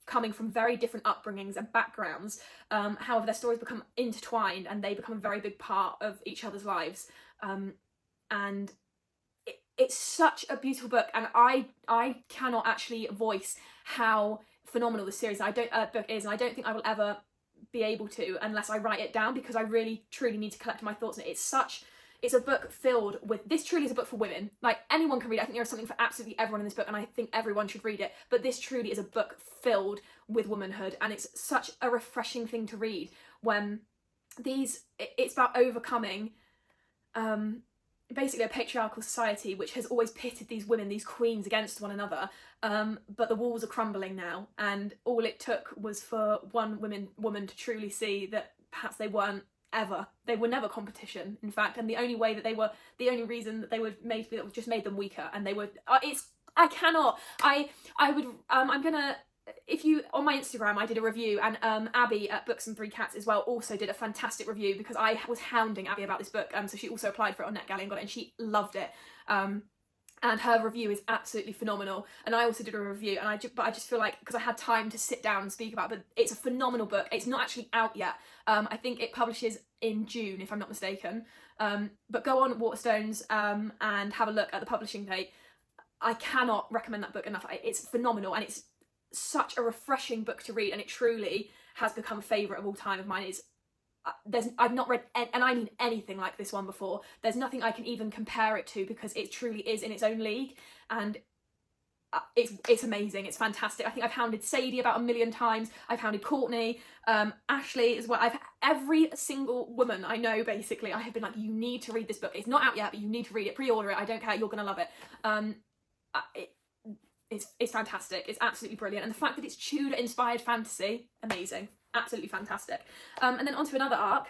coming from very different upbringings and backgrounds. However, their stories become intertwined, and they become a very big part of each other's lives. And it's such a beautiful book, and I cannot actually voice how phenomenal this series book is, and I don't think I will ever be able to unless I write it down, because I really truly need to collect my thoughts on it. It's a book filled with, this truly is a book for women. Like, anyone can read it. I think there is something for absolutely everyone in this book, and I think everyone should read it. But this truly is a book filled with womanhood, and it's such a refreshing thing to read when it's about overcoming basically a patriarchal society which has always pitted these women, these queens, against one another. But the walls are crumbling now, and all it took was for one woman to truly see that perhaps they were never competition, in fact, and the only reason that they were made to be, that just made them weaker, and they were I'm gonna, if you, on my Instagram I did a review, and Abby at Books and 3 Cats as well also did a fantastic review, because I was hounding Abby about this book, so she also applied for it on NetGalley and got it, and she loved it. And her review is absolutely phenomenal, and I also did a review, and I just feel like, because I had time to sit down and speak about it, but it's a phenomenal book. It's not actually out yet. I think it publishes in June, if I'm not mistaken. But go on Waterstones and have a look at the publishing date. I cannot recommend that book enough. It's phenomenal, and it's such a refreshing book to read, and it truly has become a favourite of all time of mine. I've not read, and I mean anything like this one before. There's nothing I can even compare it to, because it truly is in its own league, and it's amazing. It's fantastic. I think I've hounded Sadie about 1 million times. I've hounded Courtney, Ashley as well. Every single woman I know, basically, I have been like, you need to read this book. It's not out yet, but you need to read it. Pre-order it. I don't care. You're gonna love it. It's fantastic. It's absolutely brilliant, and the fact that it's Tudor inspired fantasy, amazing. Absolutely fantastic. And then onto another arc.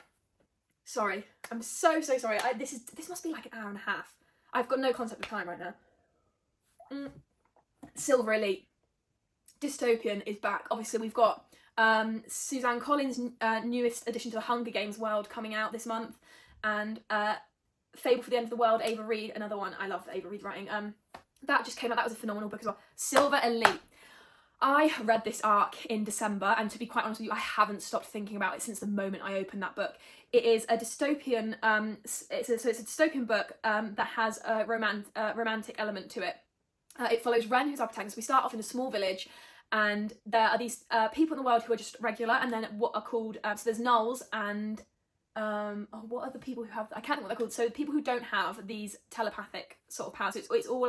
Sorry, I'm so sorry. This must be like an hour and a half. I've got no concept of time right now. Silver Elite. dystopian is back. Obviously we've got Suzanne Collins' newest addition to the Hunger Games world coming out this month, and Fable for the End of the World, Ava Reid, another one. I love Ava Reid writing. That just came out. That was a phenomenal book as well. Silver Elite. I read this arc in December, and to be quite honest with you, I haven't stopped thinking about it since the moment I opened that book. It is a dystopian, it's a dystopian book that has a romantic element to it. It follows Ren, who's our protagonist. We start off in a small village, and there are these people in the world who are just regular, and then what are called, so there's gnolls and, what are the people who have, I can't think what they're called, so people who don't have these telepathic sort of powers. It's all,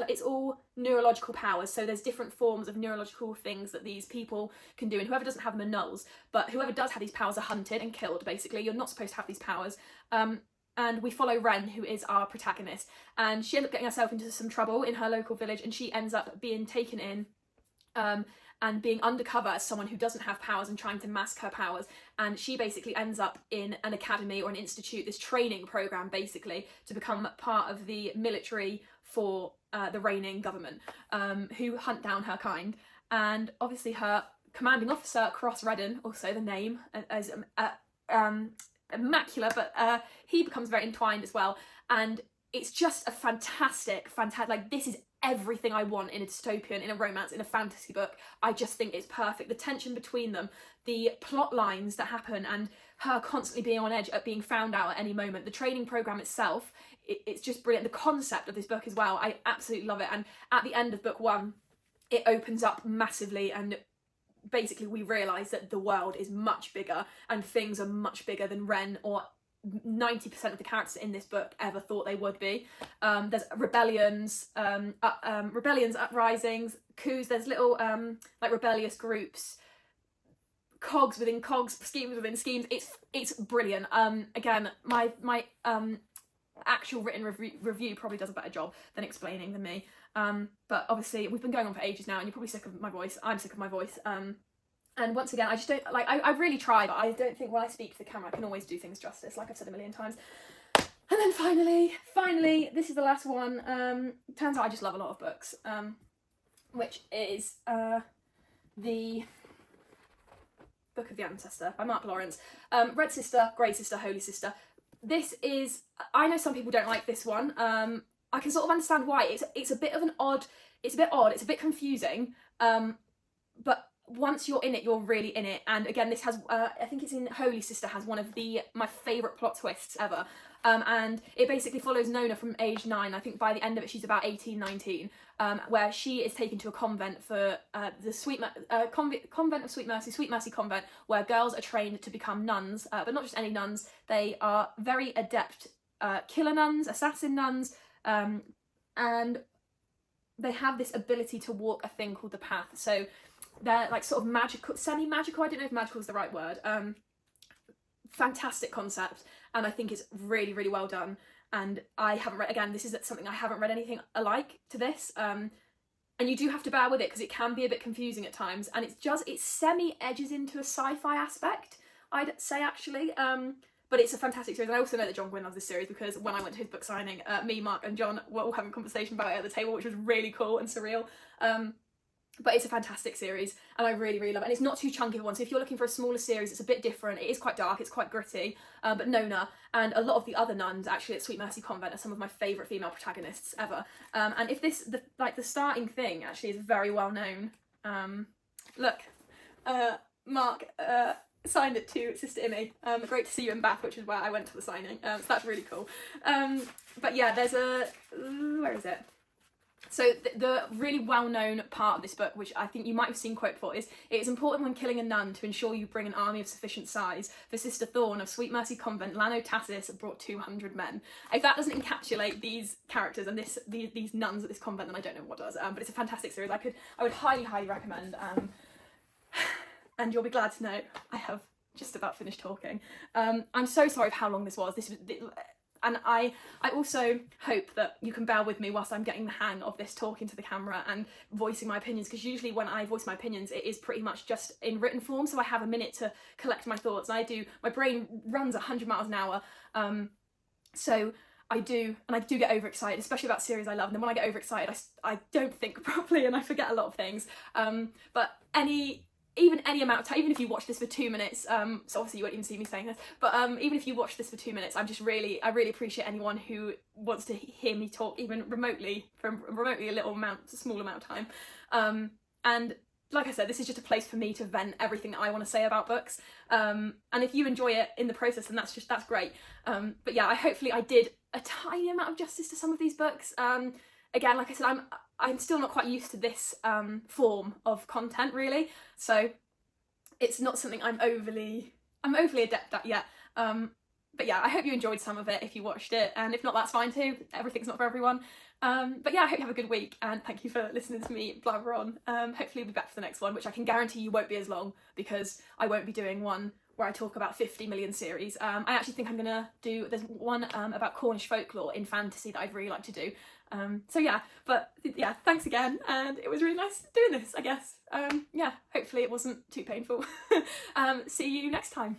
it's all neurological powers, so there's different forms of neurological things that these people can do, and whoever doesn't have them are gnolls, but whoever does have these powers are hunted and killed, basically. You're not supposed to have these powers. And we follow Ren, who is our protagonist, and she ends up getting herself into some trouble in her local village, and she ends up being taken in and being undercover as someone who doesn't have powers and trying to mask her powers. And she basically ends up in an academy or an institute, this training program basically, to become part of the military for the reigning government, who hunt down her kind. And obviously her commanding officer, Cross Redden, also the name, as immaculate, but he becomes very entwined as well. And it's just a fantastic, like, this is everything I want in a dystopian, in a romance, in a fantasy book. I just think it's perfect. The tension between them, the plot lines that happen, and her constantly being on edge at being found out at any moment. The training program itself, it's just brilliant. The concept of this book as well, I absolutely love it. And at the end of book one, it opens up massively, and basically we realise that the world is much bigger and things are much bigger than Ren or 90% of the characters in this book ever thought they would be. There's rebellions, uprisings, coups. There's little like rebellious groups, cogs within cogs, schemes within schemes. It's brilliant. Again, my actual written review probably does a better job than explaining than me. But obviously we've been going on for ages now, and you're probably sick of my voice. I'm sick of my voice. And once again, I just don't, like, I really try, but I don't think when I speak to the camera I can always do things justice, like I've said a million times. And then finally, this is the last one. Turns out I just love a lot of books, which is the Book of the Ancestor by Mark Lawrence. Red Sister, Grey Sister, Holy Sister. This is, I know some people don't like this one. I can sort of understand why. It's a bit odd, it's a bit confusing, but once you're in it, you're really in it. And again, this has, I think it's in Holy Sister, has one of my favourite plot twists ever. And it basically follows Nona from age 9. I think by the end of it, she's about 18, 19, where she is taken to a convent for the Convent of Sweet Mercy Convent, where girls are trained to become nuns, but not just any nuns. They are very adept killer nuns, assassin nuns, and they have this ability to walk a thing called the path. So they're like sort of magical, semi-magical, I don't know if magical is the right word. Fantastic concept, and I think it's really, really well done. And I haven't read, again, this is something I haven't read anything alike to this. And you do have to bear with it because it can be a bit confusing at times, and it semi-edges into a sci-fi aspect, I'd say, actually. But it's a fantastic series. And I also know that John Gwynne loves this series because when I went to his book signing, me, Mark and John were all having a conversation about it at the table, which was really cool and surreal. But it's a fantastic series, and I really, really love it. And it's not too chunky of one, so if you're looking for a smaller series, it's a bit different. It is quite dark, it's quite gritty, but Nona and a lot of the other nuns actually at Sweet Mercy Convent are some of my favourite female protagonists ever. And if the starting thing actually is very well known. Look, Mark signed it to Sister Immy. Great to see you in Bath, which is where I went to the signing, so that's really cool. But yeah, there's where is it? So the really well-known part of this book, which I think you might have seen quote before, is it is important when killing a nun to ensure you bring an army of sufficient size. For Sister Thorn of Sweet Mercy Convent, Lano Tassis brought 200 men. If that doesn't encapsulate these characters and these nuns at this convent, then I don't know what does. But it's a fantastic series. I would highly, highly recommend. And you'll be glad to know I have just about finished talking. I'm so sorry for how long this was. And I also hope that you can bear with me whilst I'm getting the hang of this talking to the camera and voicing my opinions, because usually when I voice my opinions, it is pretty much just in written form, so I have a minute to collect my thoughts. And my brain runs 100 miles an hour, so I do get overexcited, especially about series I love, and then when I get overexcited I don't think properly and I forget a lot of things. But even any amount of time, even if you watch this for 2 minutes, so obviously you won't even see me saying this, but even if you watch this for 2 minutes, I really appreciate anyone who wants to hear me talk even remotely, from remotely a small amount of time. And like I said, this is just a place for me to vent everything that I want to say about books. And if you enjoy it in the process, then that's great. But yeah, hopefully I did a tiny amount of justice to some of these books. Again, like I said, I'm still not quite used to this form of content, really. So it's not something I'm overly adept at yet. But yeah, I hope you enjoyed some of it if you watched it, and if not, that's fine too. Everything's not for everyone. But yeah, I hope you have a good week, and thank you for listening to me blabber on. Hopefully we'll be back for the next one, which I can guarantee you won't be as long, because I won't be doing one where I talk about 50 million series. I actually think I'm gonna there's one about Cornish folklore in fantasy that I'd really like to do. So yeah, but yeah, thanks again, and it was really nice doing this, I guess. Yeah, hopefully it wasn't too painful. See you next time.